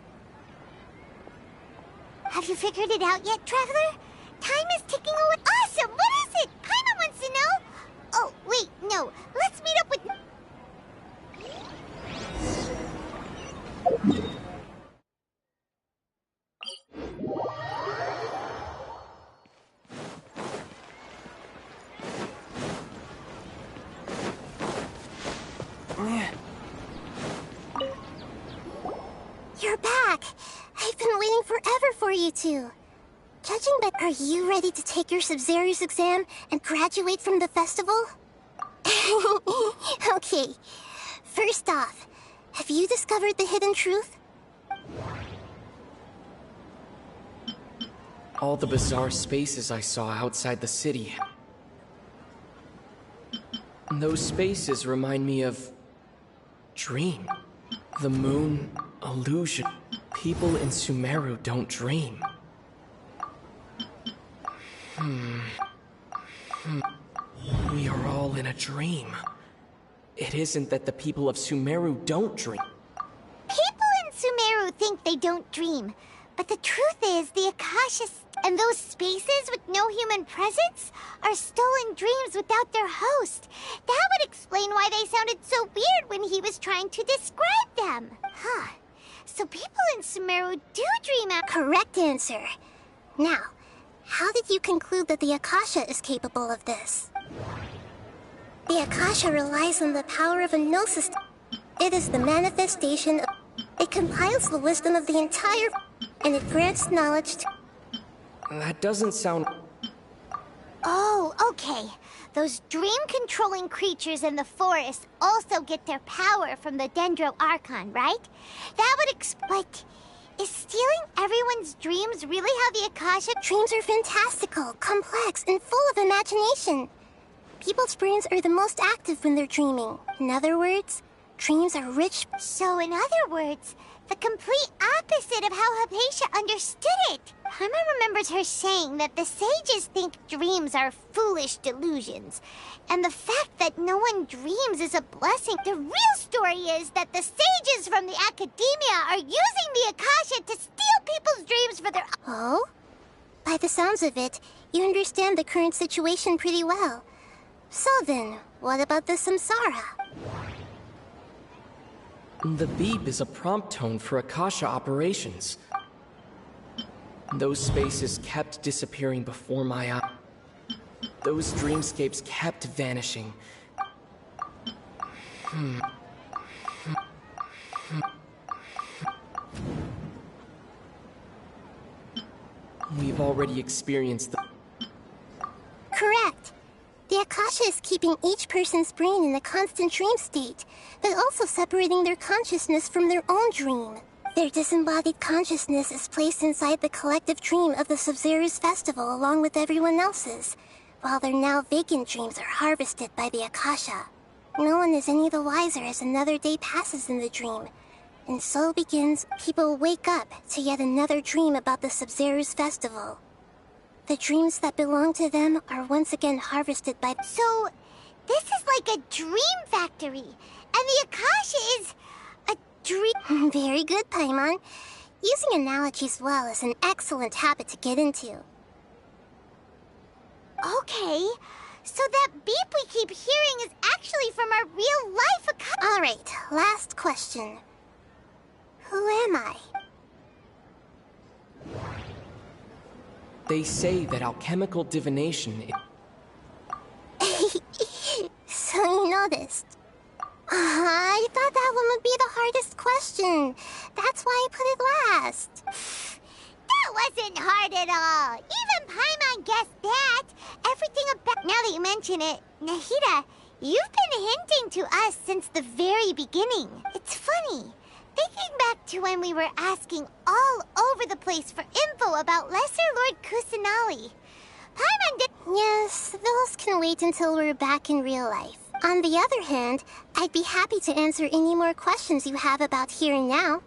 Have you figured it out yet, Traveler? Time is ticking away. Awesome! What is it? Paimon wants to know. Oh, wait, no. Let's meet up with... You're back! I've been waiting forever for you two. Judging by... Are you ready to take your Sub-Zero's exam and graduate from the festival? Okay. First off, have you discovered the hidden truth? All the bizarre spaces I saw outside the city. Those spaces remind me of... dream. The moon, illusion. People in Sumeru don't dream. We are all in a dream. It isn't that the people of Sumeru don't dream. People in Sumeru think they don't dream. But the truth is, the Akasha and those spaces with no human presence are stolen dreams without their host. That would explain why they sounded so weird when he was trying to describe them. Huh. So people in Sumeru do dream out. Correct answer. Now, how did you conclude that the Akasha is capable of this? The Akasha relies on the power of a gnosis. It is the manifestation of... It compiles the wisdom of the entire... and it grants knowledge to... That doesn't sound... Oh, okay. Those dream-controlling creatures in the forest also get their power from the Dendro Archon, right? That would But is stealing everyone's dreams really how the Akasha... Dreams are fantastical, complex, and full of imagination. People's brains are the most active when they're dreaming. In other words, dreams are rich... So in other words, the complete opposite of how Hypatia understood it. Paimon remembers her saying that the sages think dreams are foolish delusions. And the fact that no one dreams is a blessing. The real story is that the sages from the academia are using the Akasha to steal people's dreams for their... Oh? By the sounds of it, you understand the current situation pretty well. So then, what about the Samsara? The beep is a prompt tone for Akasha operations. Those spaces kept disappearing before my eyes. Those dreamscapes kept vanishing. We've already experienced the... Correct. The Akasha is keeping each person's brain in a constant dream state, but also separating their consciousness from their own dream. Their disembodied consciousness is placed inside the collective dream of the Sub-Zero's festival along with everyone else's, while their now vacant dreams are harvested by the Akasha. No one is any the wiser as another day passes in the dream, and so begins, people wake up to yet another dream about the Sub-Zero's festival. The dreams that belong to them are once again harvested by... So, this is like a dream factory, and the Akasha is a dream... Very good, Paimon. Using analogies well is an excellent habit to get into. Okay, so that beep we keep hearing is actually from our real-life Akasha... Alright, last question. Who am I? They say that alchemical divination... So you noticed. I thought that one would be the hardest question. That's why I put it last. That wasn't hard at all. Even Paimon guessed that. Everything about... Now that you mention it, Nahida, you've been hinting to us since the very beginning. It's funny. Thinking back to when we were asking all over the place for info about Lesser Lord Kusanali. Paimon did... Yes, those can wait until we're back in real life. On the other hand, I'd be happy to answer any more questions you have about here and now.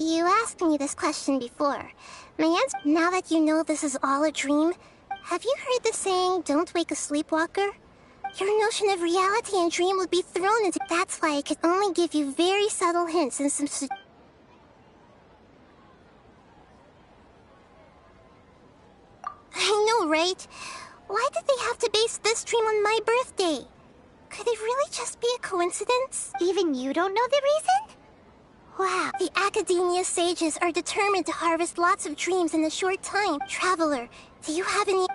You asked me this question before. My answer, now that you know this is all a dream, have you heard the saying, don't wake a sleepwalker? Your notion of reality and dream would be thrown into... That's why I could only give you very subtle hints and some... I know, right? Why did they have to base this dream on my birthday? Could it really just be a coincidence? Even you don't know the reason? Wow. The Academia sages are determined to harvest lots of dreams in a short time. Traveler, do you have any...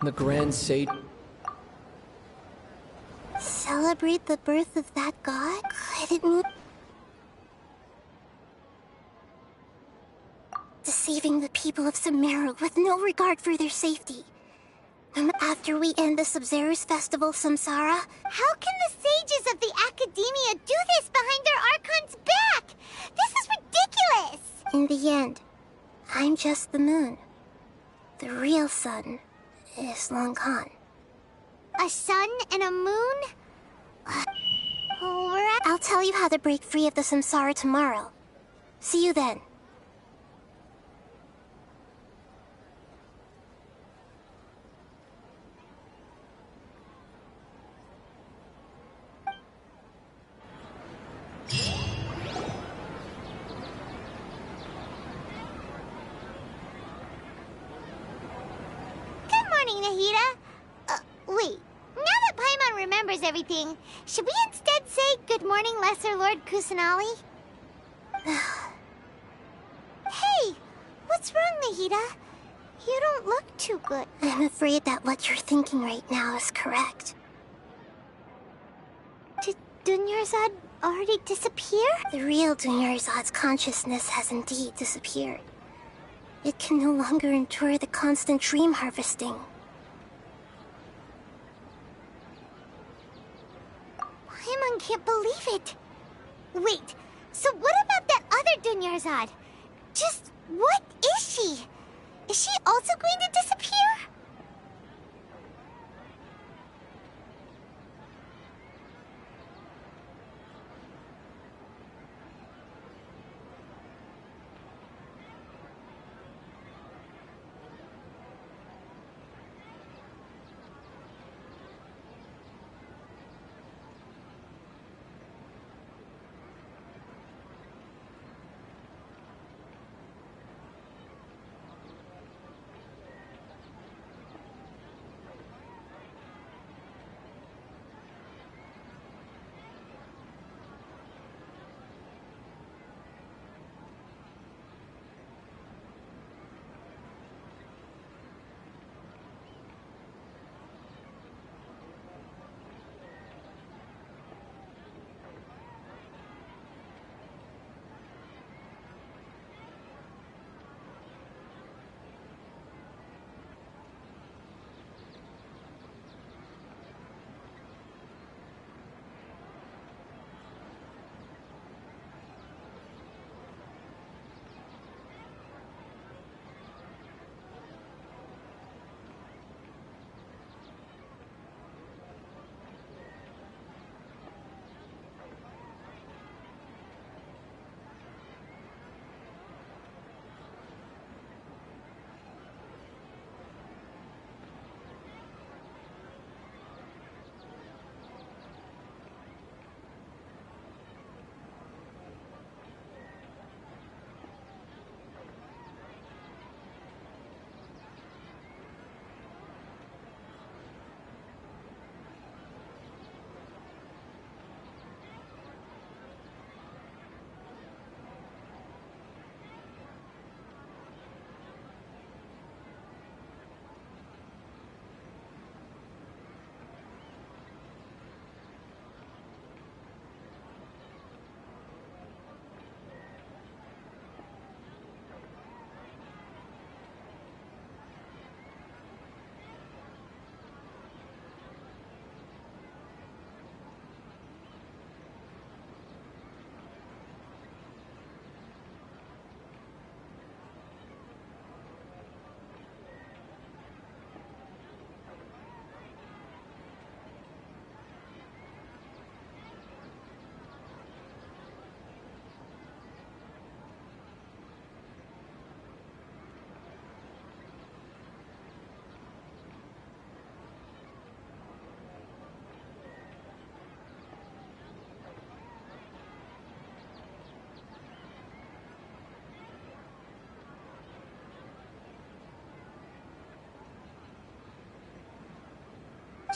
The Grand Sage... Celebrate the birth of that god? Could it mean... Deceiving the people of Sumeru with no regard for their safety. After we end the Sabzerus festival, Samsara... How can the sages of the Academia do this behind their Archon's back? This is ridiculous! In the end, I'm just the moon. The real sun is Long Khan. A sun and a moon? I'll tell you how to break free of the Samsara tomorrow. See you then. Nahida? Wait. Now that Paimon remembers everything, should we instead say good morning, Lesser Lord Kusanali? Hey! What's wrong, Nahida? You don't look too good. I'm afraid that what you're thinking right now is correct. Did Dunyarzad already disappear? The real Dunyarzad's consciousness has indeed disappeared. It can no longer endure the constant dream harvesting. Paimon can't believe it. Wait, so what about that other Dunyarzad? Just what is she? Is she also going to disappear?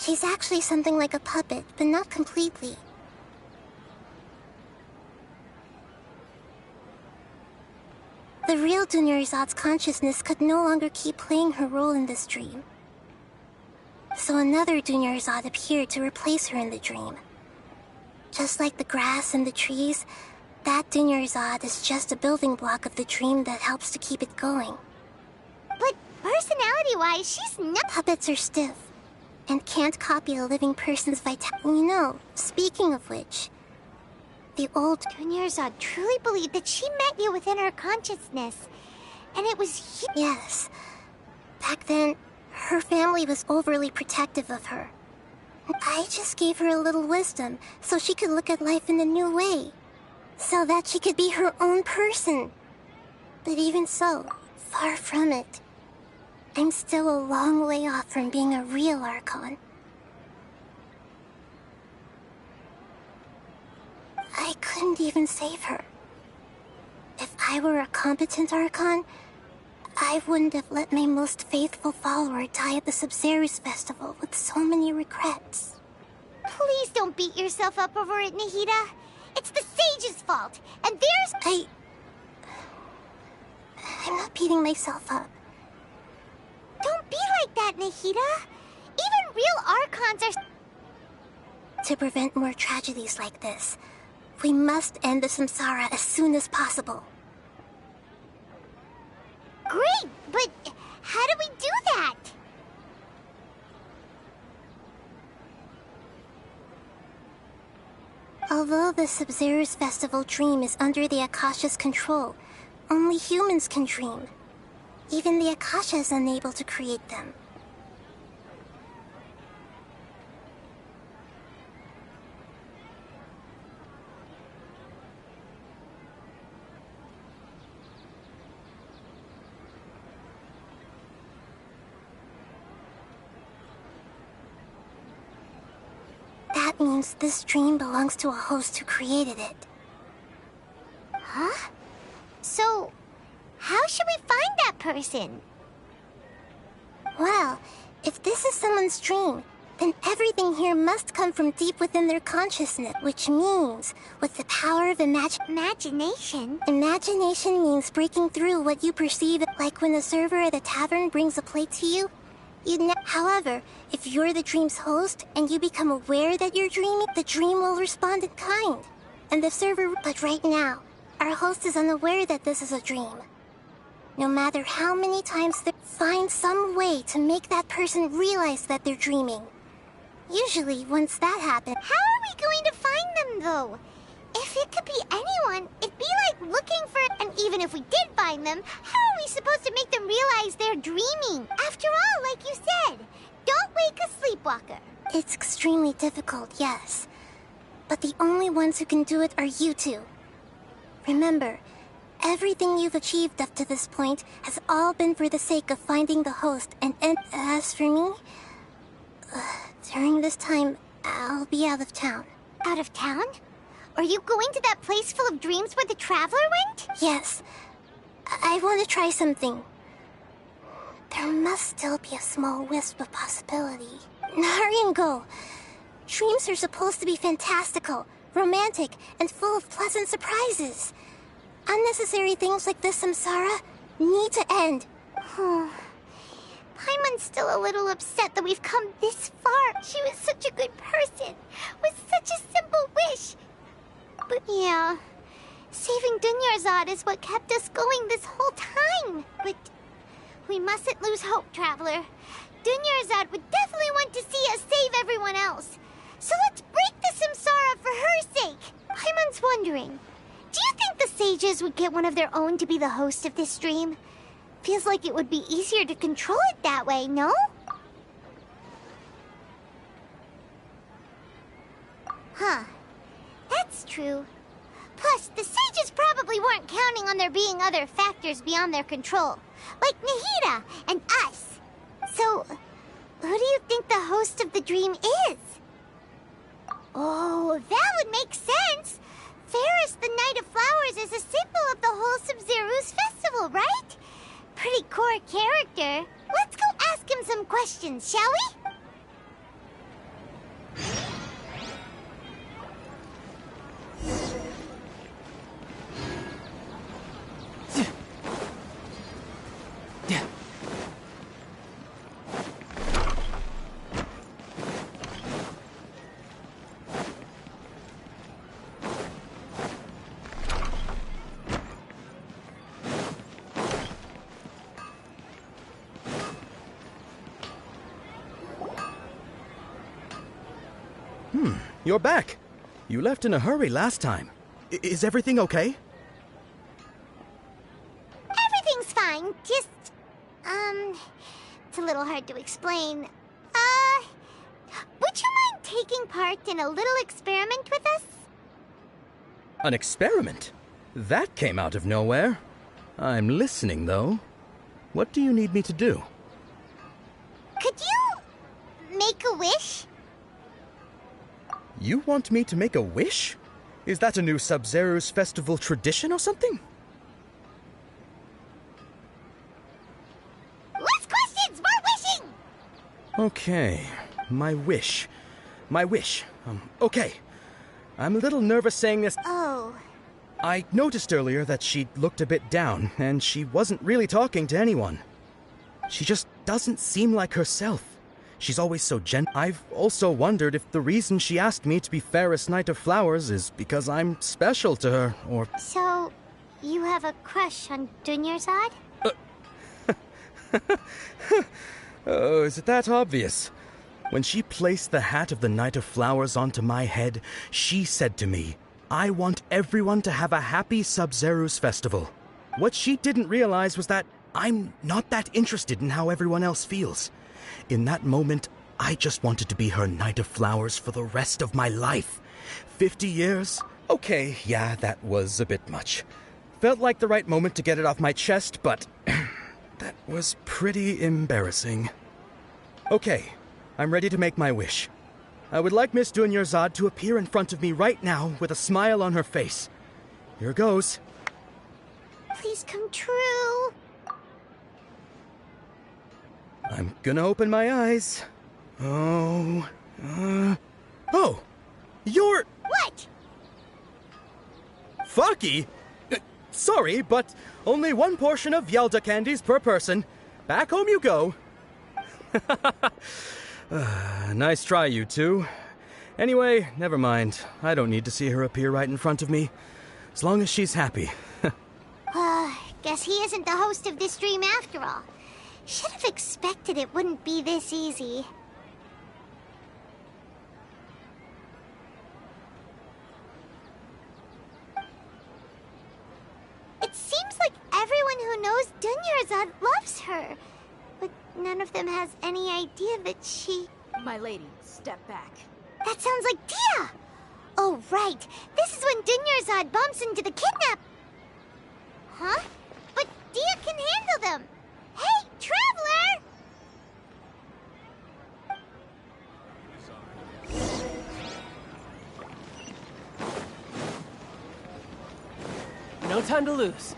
She's actually something like a puppet, but not completely. The real Dunyarzad's consciousness could no longer keep playing her role in this dream. So another Dunyarzad appeared to replace her in the dream. Just like the grass and the trees, that Dunyarzad is just a building block of the dream that helps to keep it going. But personality-wise, she's not— Puppets are stiff, and can't copy a living person's vitality. You know, speaking of which, the old Dunyarzad truly believed that she met you within her consciousness, and it was you. Yes. Back then, her family was overly protective of her. I just gave her a little wisdom so she could look at life in a new way. So that she could be her own person. But even so, far from it. I'm still a long way off from being a real Archon. I couldn't even save her. If I were a competent Archon, I wouldn't have let my most faithful follower die at the Sabzeruz festival with so many regrets. Please don't beat yourself up over it, Nahida. It's the Sage's fault, and there's— I'm not beating myself up. Don't be like that, Nahida. Even real Archons are— To prevent more tragedies like this, we must end the Samsara as soon as possible. Great, but how do we do that? Although the Sabzeruz festival dream is under the Akasha's control, only humans can dream. Even the Akasha is unable to create them. That means this dream belongs to a host who created it. Huh? So, how should we find that person? Well, if this is someone's dream, then everything here must come from deep within their consciousness, which means, with the power of imagination. Imagination means breaking through what you perceive, like when the server at a tavern brings a plate to you. However, if you're the dream's host and you become aware that you're dreaming, the dream will respond in kind. And the server— But right now, our host is unaware that this is a dream. No matter how many times they find some way to make that person realize that they're dreaming. Usually, once that happens— How are we going to find them, though? If it could be anyone, it'd be like looking for— And even if we did find them, how are we supposed to make them realize they're dreaming? After all, like you said, don't wake a sleepwalker. It's extremely difficult, yes. But the only ones who can do it are you two. Remember, everything you've achieved up to this point has all been for the sake of finding the host, and as for me, during this time, I'll be out of town. Out of town? Are you going to that place full of dreams where the Traveler went? Yes. I want to try something. There must still be a small wisp of possibility. Hurry and go. Dreams are supposed to be fantastical, romantic, and full of pleasant surprises. Unnecessary things like this samsara need to end. Paimon's still a little upset that we've come this far. She was such a good person, with such a simple wish. But yeah, saving Dunyarzad is what kept us going this whole time. But we mustn't lose hope, Traveler. Dunyarzad would definitely want to see us save everyone else. So let's break the samsara for her sake. Paimon's wondering, do you think the sages would get one of their own to be the host of this stream? Feels like it would be easier to control it that way, no? Huh. That's true. Plus, the sages probably weren't counting on there being other factors beyond their control, like Nahida and us. So, who do you think the host of the dream is? Oh, that would make sense. Ferris, the Knight of Flowers, is a symbol of the whole Sabzeruz festival, right? Pretty core character. Let's go ask him some questions, shall we? you're back. You left in a hurry last time. Is everything okay? Everything's fine. Just, it's a little hard to explain. Would you mind taking part in a little experiment with us? An experiment? That came out of nowhere. I'm listening, though. What do you need me to do? Could you make a wish? You want me to make a wish? Is that a new Sub-Zero's festival tradition or something? Less questions, more wishing! Okay, my wish. Okay. I'm a little nervous saying this. Oh. I noticed earlier that she looked a bit down, and she wasn't really talking to anyone. She just doesn't seem like herself. She's always so gentle. I've also wondered if the reason she asked me to be Fairest Knight of Flowers is because I'm special to her, or... So, you have a crush on Dunyarzad? Oh, is it that obvious? When she placed the hat of the Knight of Flowers onto my head, she said to me, I want everyone to have a happy Sub-Zero's festival. What she didn't realize was that I'm not that interested in how everyone else feels. In that moment, I just wanted to be her Knight of Flowers for the rest of my life. 50 years? Okay, yeah, that was a bit much. Felt like the right moment to get it off my chest, but that was pretty embarrassing. Okay, I'm ready to make my wish. I would like Miss Dunyarzad to appear in front of me right now with a smile on her face. Here goes. Please come true. I'm gonna open my eyes. Oh, you're... What? Faki? Sorry, but only one portion of Yelda candies per person. Back home you go. Nice try, you two. Anyway, never mind. I don't need to see her appear right in front of me. As long as she's happy. Guess he isn't the host of this dream after all. Should have expected it wouldn't be this easy. It seems like everyone who knows Dunyarzad loves her. But none of them has any idea that she... My lady, step back. That sounds like Dia! Oh, right. This is when Dunyarzad bumps into the kidnap... Huh? But Dia can handle them! Hey, Traveler! No time to lose.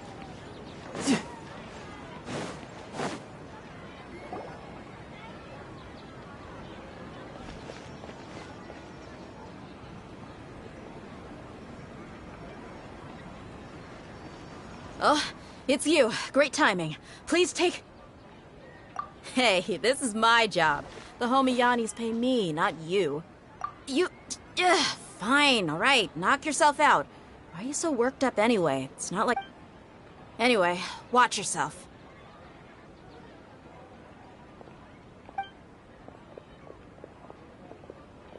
Oh, it's you. Great timing. Please take... Hey, this is my job. The homie Yanni's pay me, not you. You... fine, alright. Knock yourself out. Why are you so worked up anyway? It's not like... Anyway, watch yourself.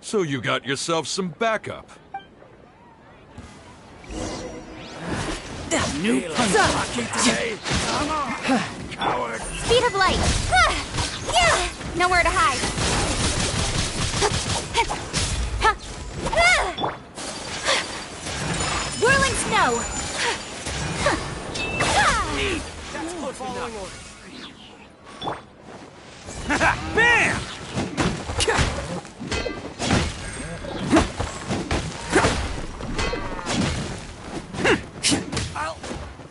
So you got yourself some backup. New punch today. Come on, coward. Speed of light! Nowhere to hide. Whirling snow! That's close enough. Bam! I'll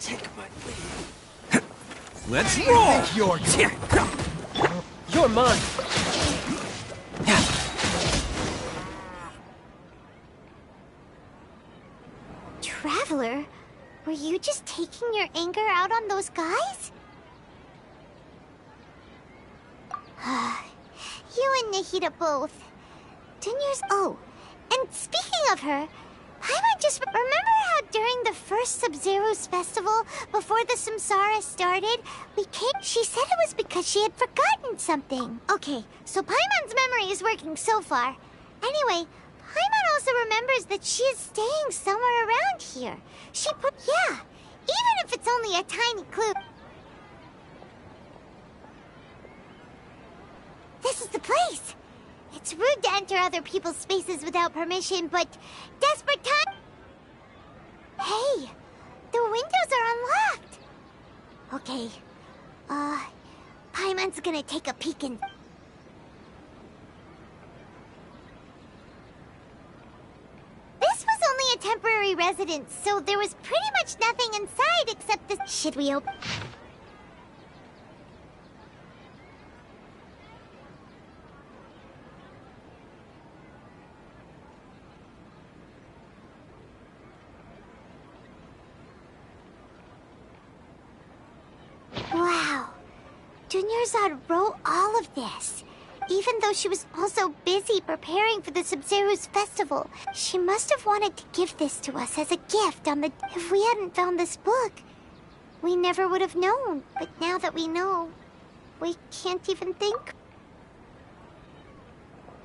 take my lead. Let's roll! You're mine. Traveler, were you just taking your anger out on those guys? You and Nahida both. Oh, and speaking of her, Paimon just remember how during the first Sub-Zero's festival, before the Samsara started, she said it was because she had forgotten something. Okay, so Paimon's memory is working so far. Anyway, Paimon also remembers that she is staying somewhere around here. Yeah, even if it's only a tiny clue. This is the place. It's rude to enter other people's spaces without permission, but desperate time. Hey, the windows are unlocked. Okay, Paimon's gonna take a peek in. This was only a temporary residence, so there was pretty much nothing inside except the... Should we open? Wow. Dunyarzad wrote all of this. Even though she was also busy preparing for the Sabzeruz festival, she must have wanted to give this to us as a gift on the... If we hadn't found this book, we never would have known. But now that we know, we can't even think.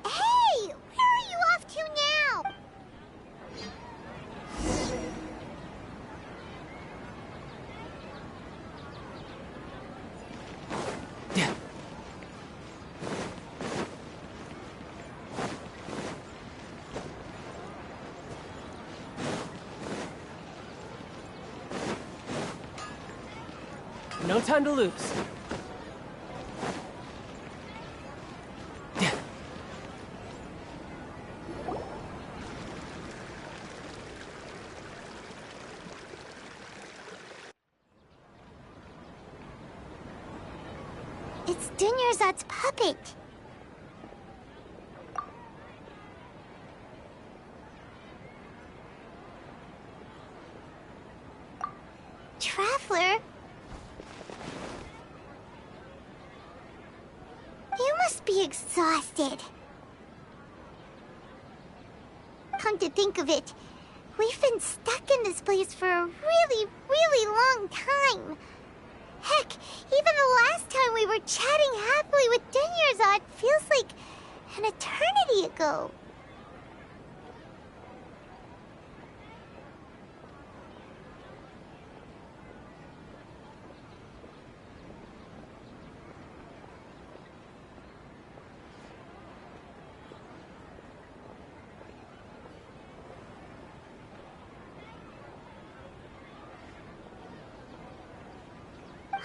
Hey! Where are you off to now? No time to lose. It's Dunyarzad's puppet. Traveler? You must be exhausted. Come to think of it, we've been stuck in this place for a really, really long time. Heck, even the last time we were chatting happily with Dunyarzad feels like an eternity ago.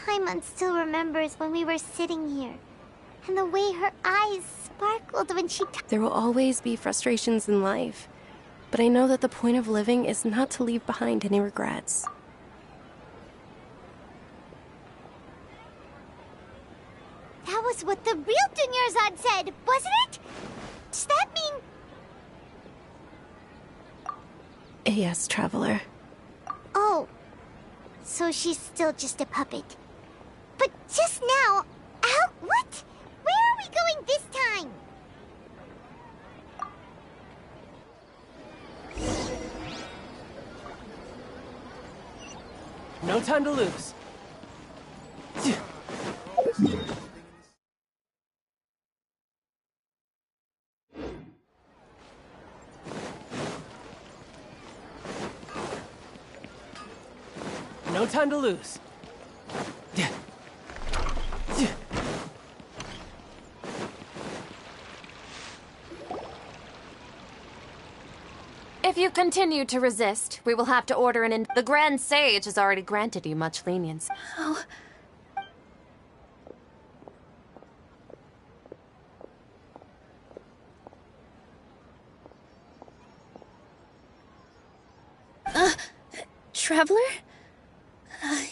Paimon still remembers when we were sitting here, and the way her eyes sparkled when she... There will always be frustrations in life, but I know that the point of living is not to leave behind any regrets. That was what the real Dunyarzad said, wasn't it? Does that mean... Yes, Traveler. Oh, so she's still just a puppet. But just now, what? Where are we going this time? No time to lose. No time to lose. If you continue to resist, we will have to order an The Grand Sage has already granted you much lenience. Oh. Traveler?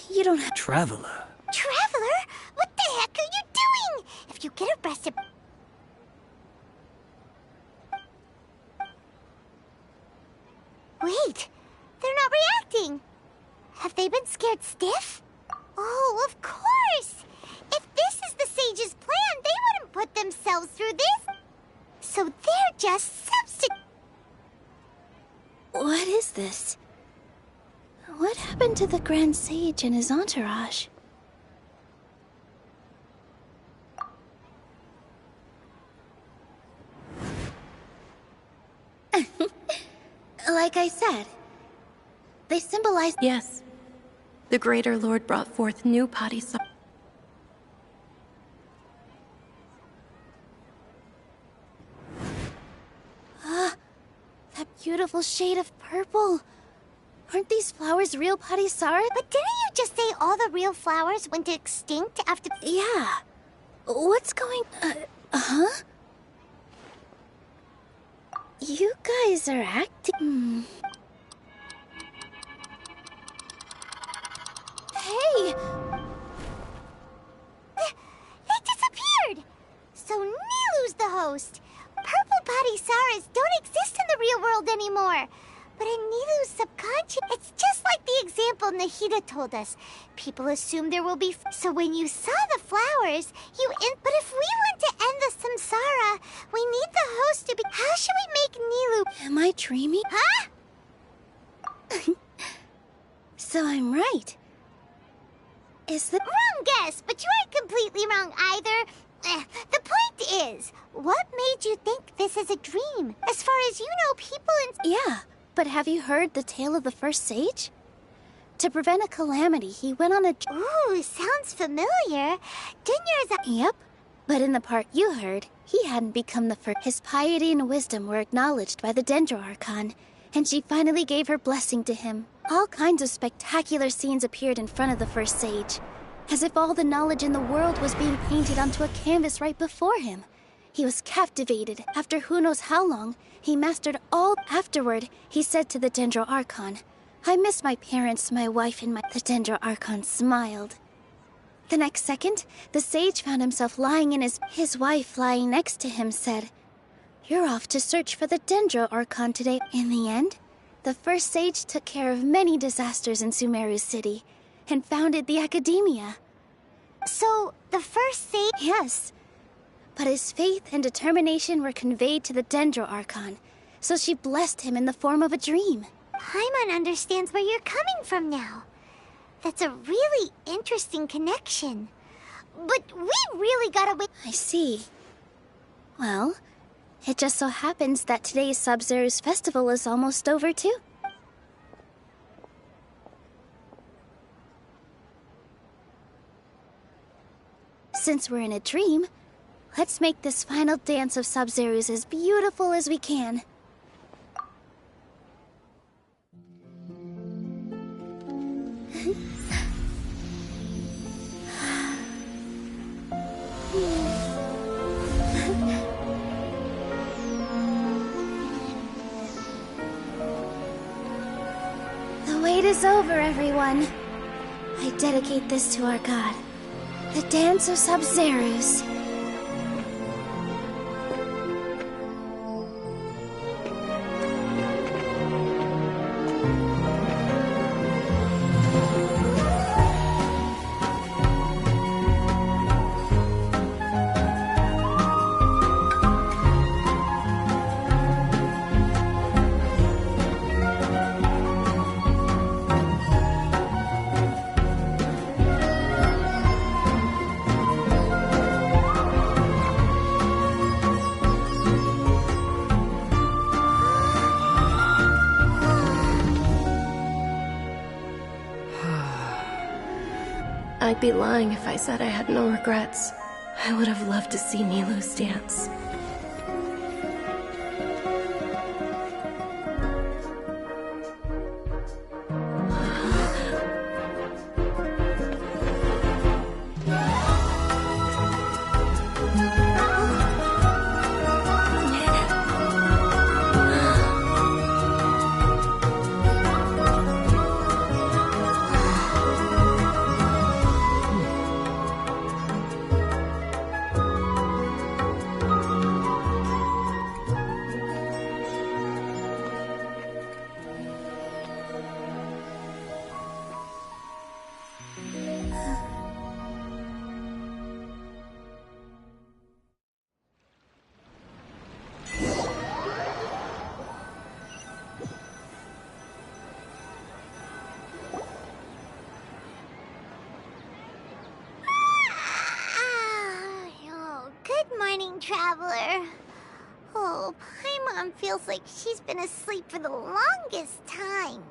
You don't have... Traveler? Traveler? What the heck are you doing? If you get arrested... Wait, they're not reacting. Have they been scared stiff? Oh, of course! If this is the Sage's plan, they wouldn't put themselves through this. So they're just What is this? What happened to the Grand Sage and his entourage? Like I said, they symbolize... Yes. The Greater Lord brought forth new Padisara. That beautiful shade of purple. Aren't these flowers real Padisara? But didn't you just say all the real flowers went extinct after... Yeah. What's going... huh? You guys are acting... Hey! They disappeared! So Nilou's the host. Purple Padisaras don't exist in the real world anymore. But in Nilou's subconscious, it's just like the example Nahida told us. People assume there will be... So when you saw the flowers, But if we want to end the samsara, we need the host to be... How should we make Nilou... Am I dreaming? Huh? So I'm right. Is the... Wrong guess, but you aren't completely wrong either. The point is, what made you think this is a dream? As far as you know, people in... Yeah, but have you heard the tale of the first sage? To prevent a calamity, he went on a... Ooh, sounds familiar. Dunya's a... Yep, but in the part you heard, he hadn't become the first. His piety and wisdom were acknowledged by the Dendro Archon, and she finally gave her blessing to him. All kinds of spectacular scenes appeared in front of the first sage, as if all the knowledge in the world was being painted onto a canvas right before him. He was captivated. After who knows how long, he mastered all. Afterward, he said to the Dendro Archon, "I miss my parents, my wife, and my..." The Dendro Archon smiled. The next second, the sage found himself lying in his wife lying next to him said, "You're off to search for the Dendro Archon today." In the end, the first sage took care of many disasters in Sumeru City and founded the Academia. So, the first sage... Yes. But his faith and determination were conveyed to the Dendro Archon, so she blessed him in the form of a dream. Paimon understands where you're coming from now. That's a really interesting connection. But we really gotta wait... I see. Well, it just so happens that today's Sub-Zero's festival is almost over, too. Since we're in a dream, let's make this final dance of Sub-Zero's as beautiful as we can. The wait is over, everyone. I dedicate this to our god, the Dance of Sub-Zero's. I'd be lying if I said I had no regrets. I would have loved to see Nilou's dance. Good morning, traveler. Oh, Paimon feels like she's been asleep for the longest time.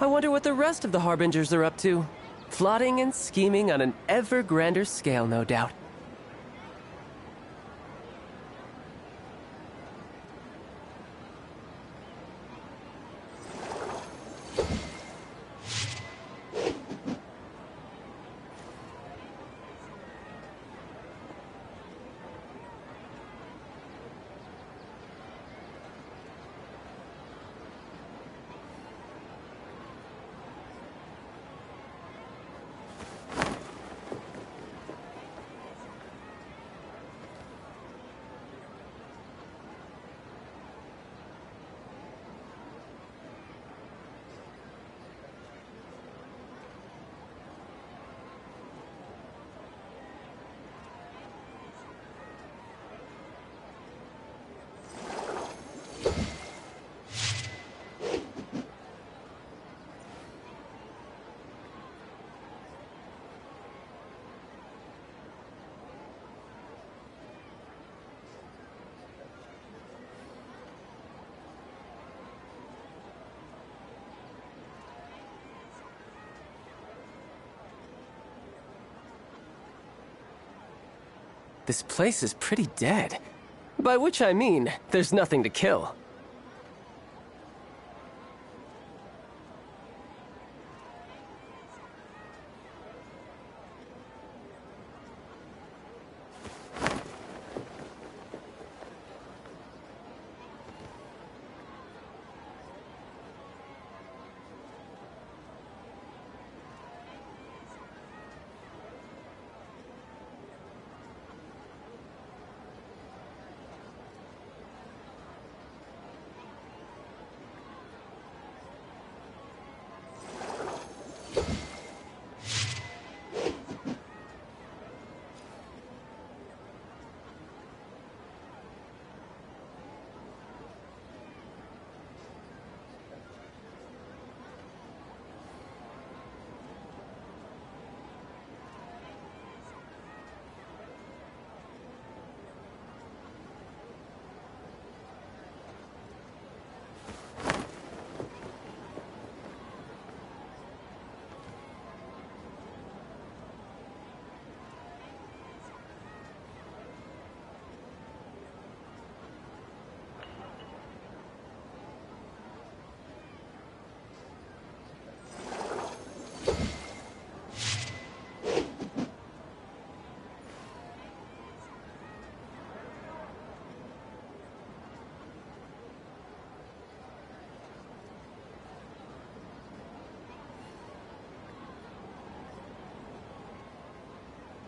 I wonder what the rest of the Harbingers are up to. Plotting and scheming on an ever grander scale, no doubt. This place is pretty dead. By which I mean, there's nothing to kill.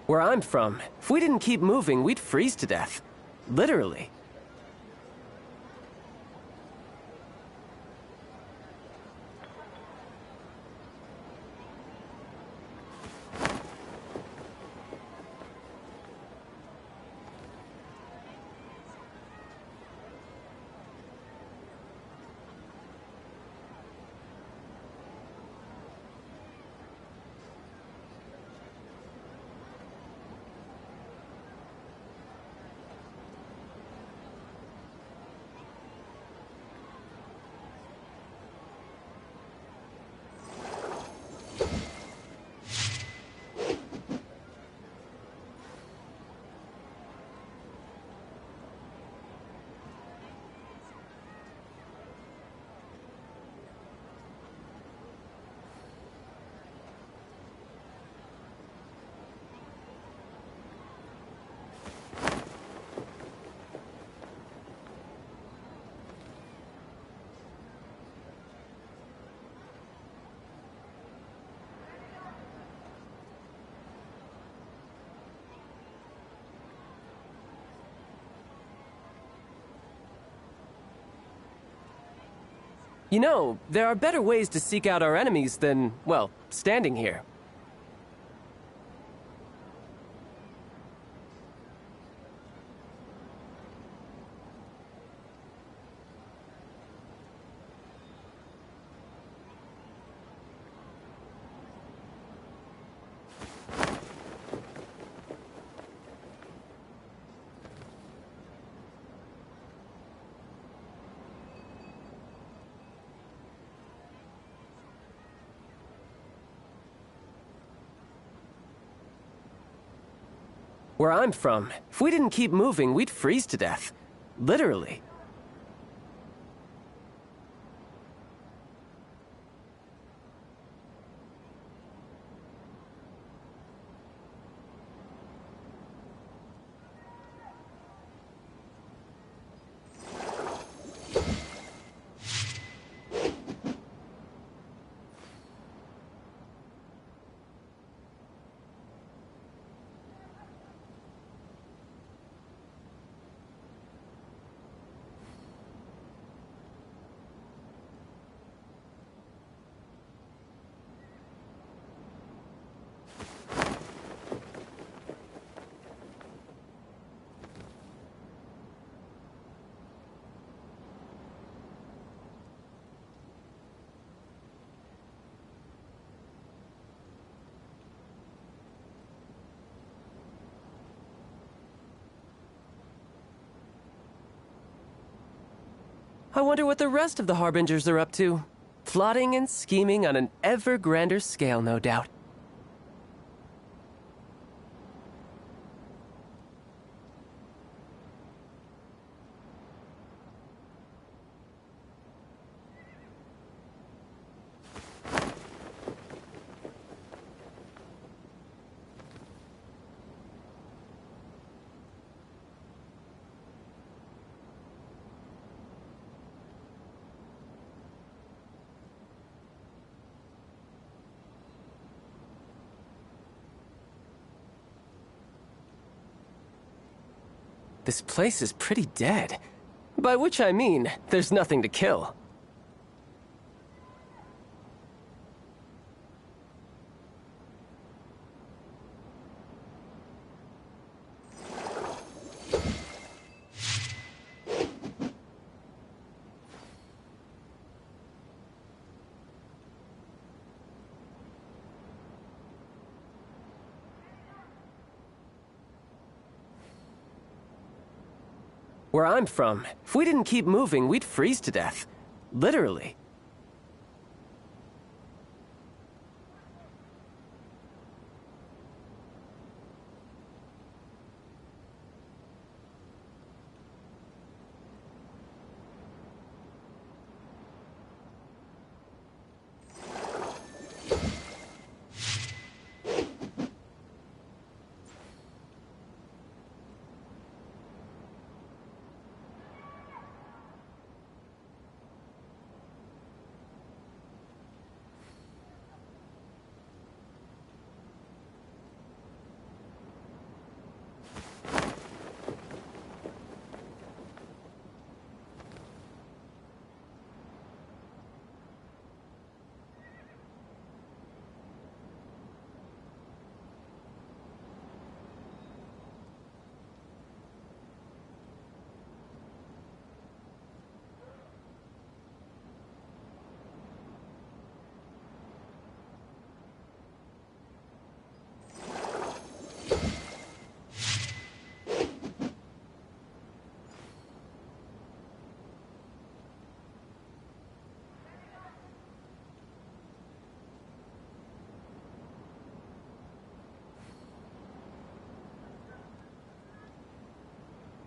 Where I'm from, if we didn't keep moving, we'd freeze to death. Literally. You know, there are better ways to seek out our enemies than, well, standing here. Where I'm from, if we didn't keep moving, we'd freeze to death. Literally. I wonder what the rest of the Harbingers are up to. Plotting and scheming on an ever grander scale, no doubt. This place is pretty dead. By which I mean, there's nothing to kill. Where I'm from, if we didn't keep moving, we'd freeze to death. Literally.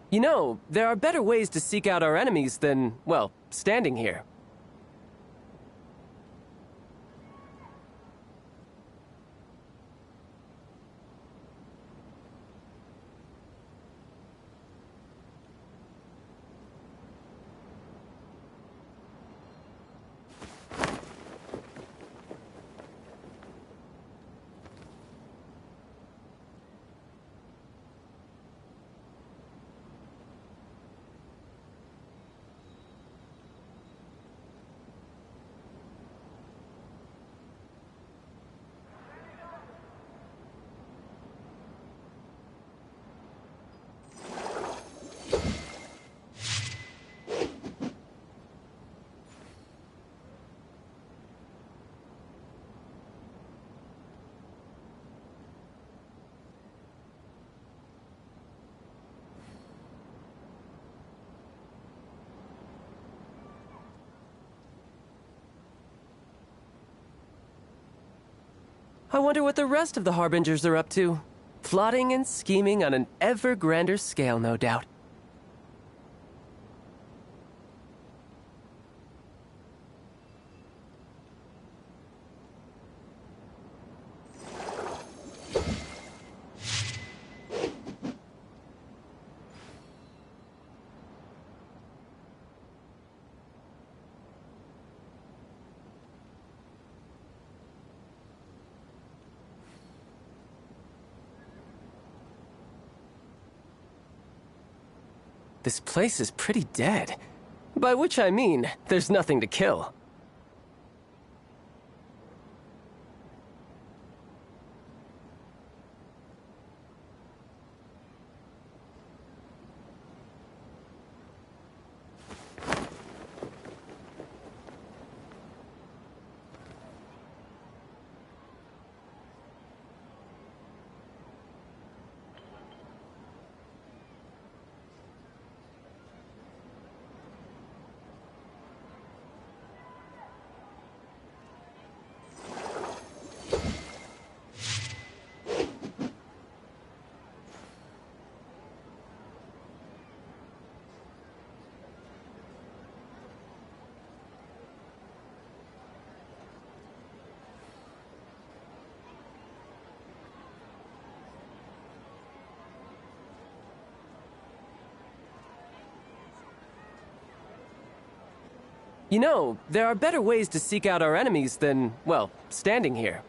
You know, there are better ways to seek out our enemies than, well, standing here. I wonder what the rest of the Harbingers are up to. Plotting and scheming on an ever grander scale, no doubt. This place is pretty dead. By which I mean, there's nothing to kill. You know, there are better ways to seek out our enemies than, well, standing here.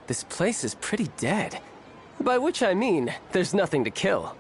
This place is pretty dead. By which I mean, there's nothing to kill.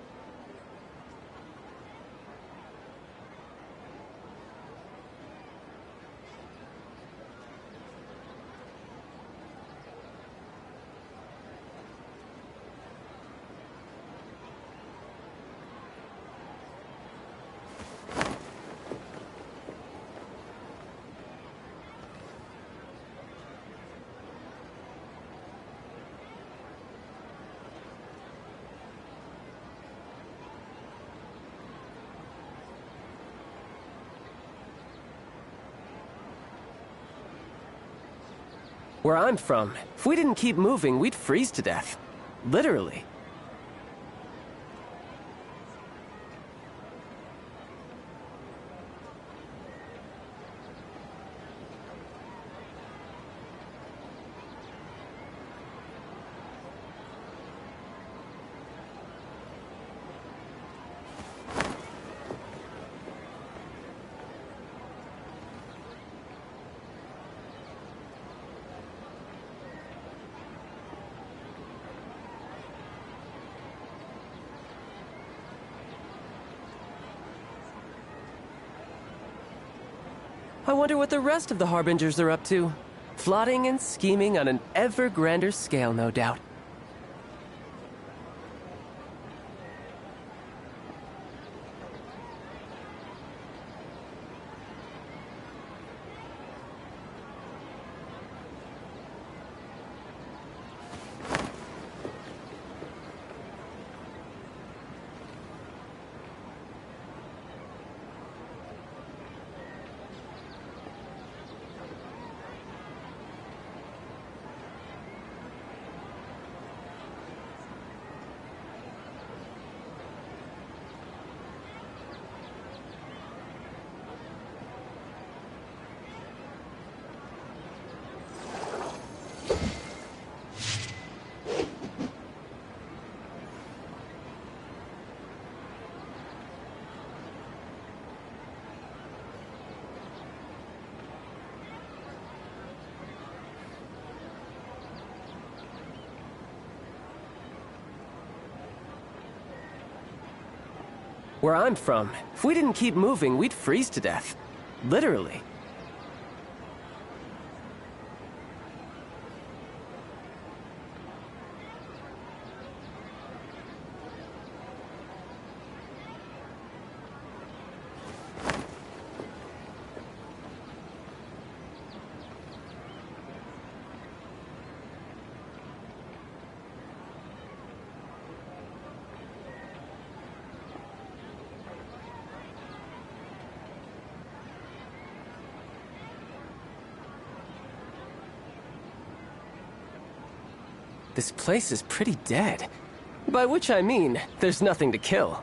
Where I'm from, if we didn't keep moving, we'd freeze to death. Literally. I wonder what the rest of the Harbingers are up to. Plotting and scheming on an ever grander scale, no doubt. Where I'm from, if we didn't keep moving, we'd freeze to death. Literally. This place is pretty dead. By which I mean, there's nothing to kill.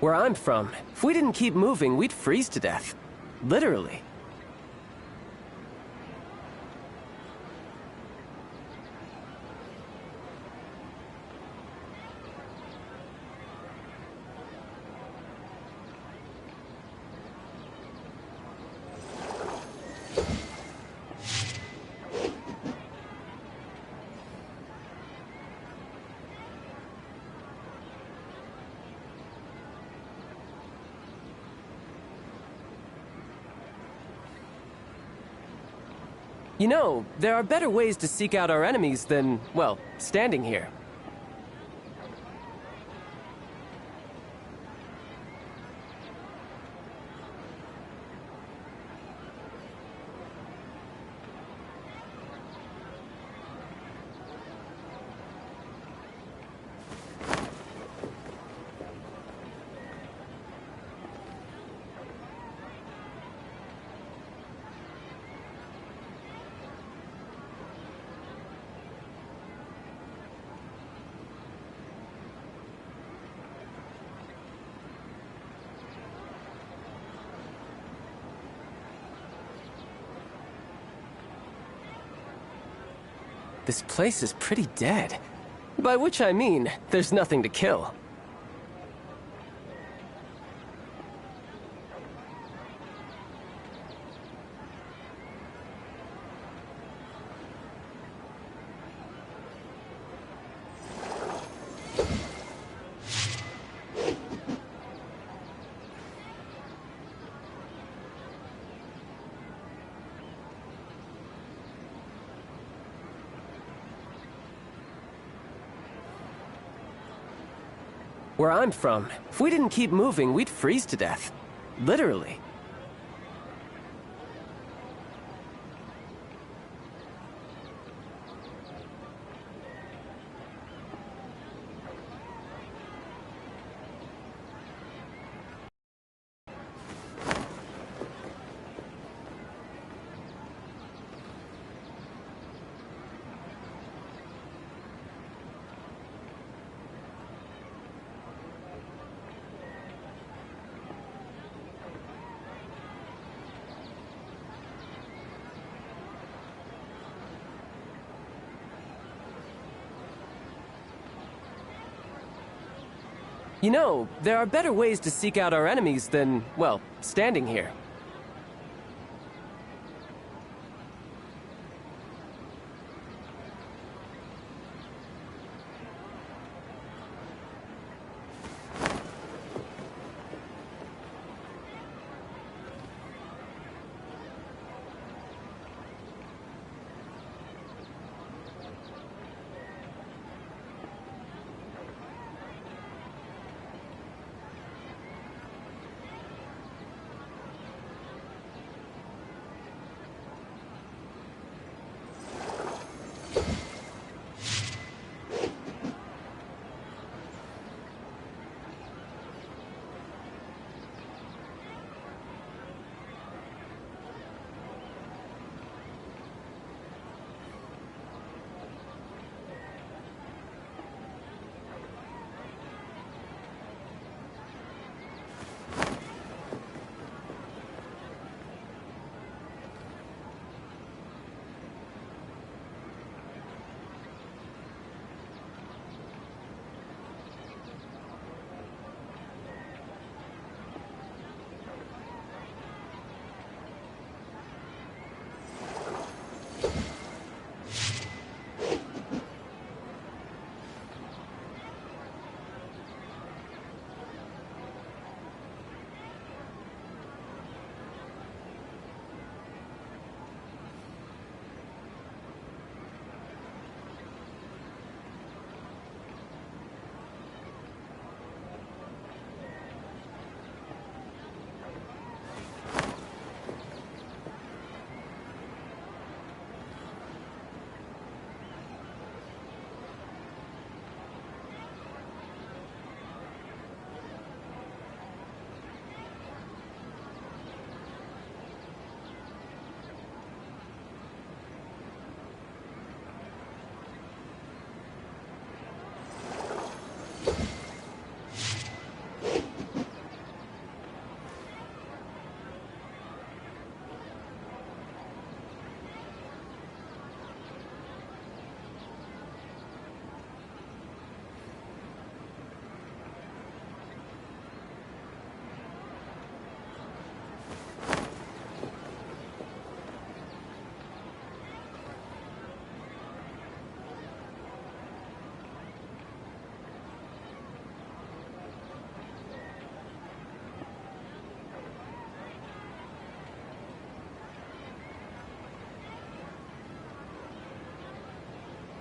Where I'm from, if we didn't keep moving, we'd freeze to death. Literally. You know, there are better ways to seek out our enemies than, well, standing here. This place is pretty dead. By which I mean, there's nothing to kill. Where I'm from, if we didn't keep moving, we'd freeze to death. Literally. You know, there are better ways to seek out our enemies than, well, standing here.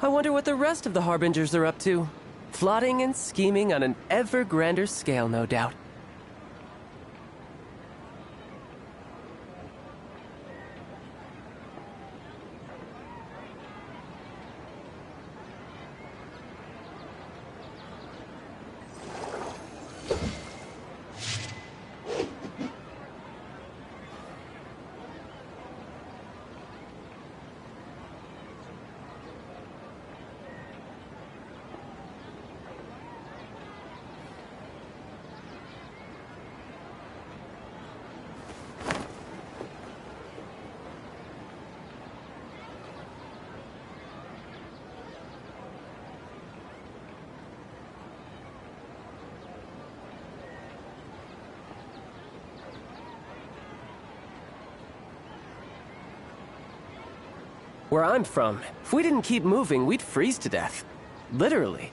I wonder what the rest of the Harbingers are up to. Plotting and scheming on an ever grander scale, no doubt. Where I'm from, if we didn't keep moving, we'd freeze to death. Literally.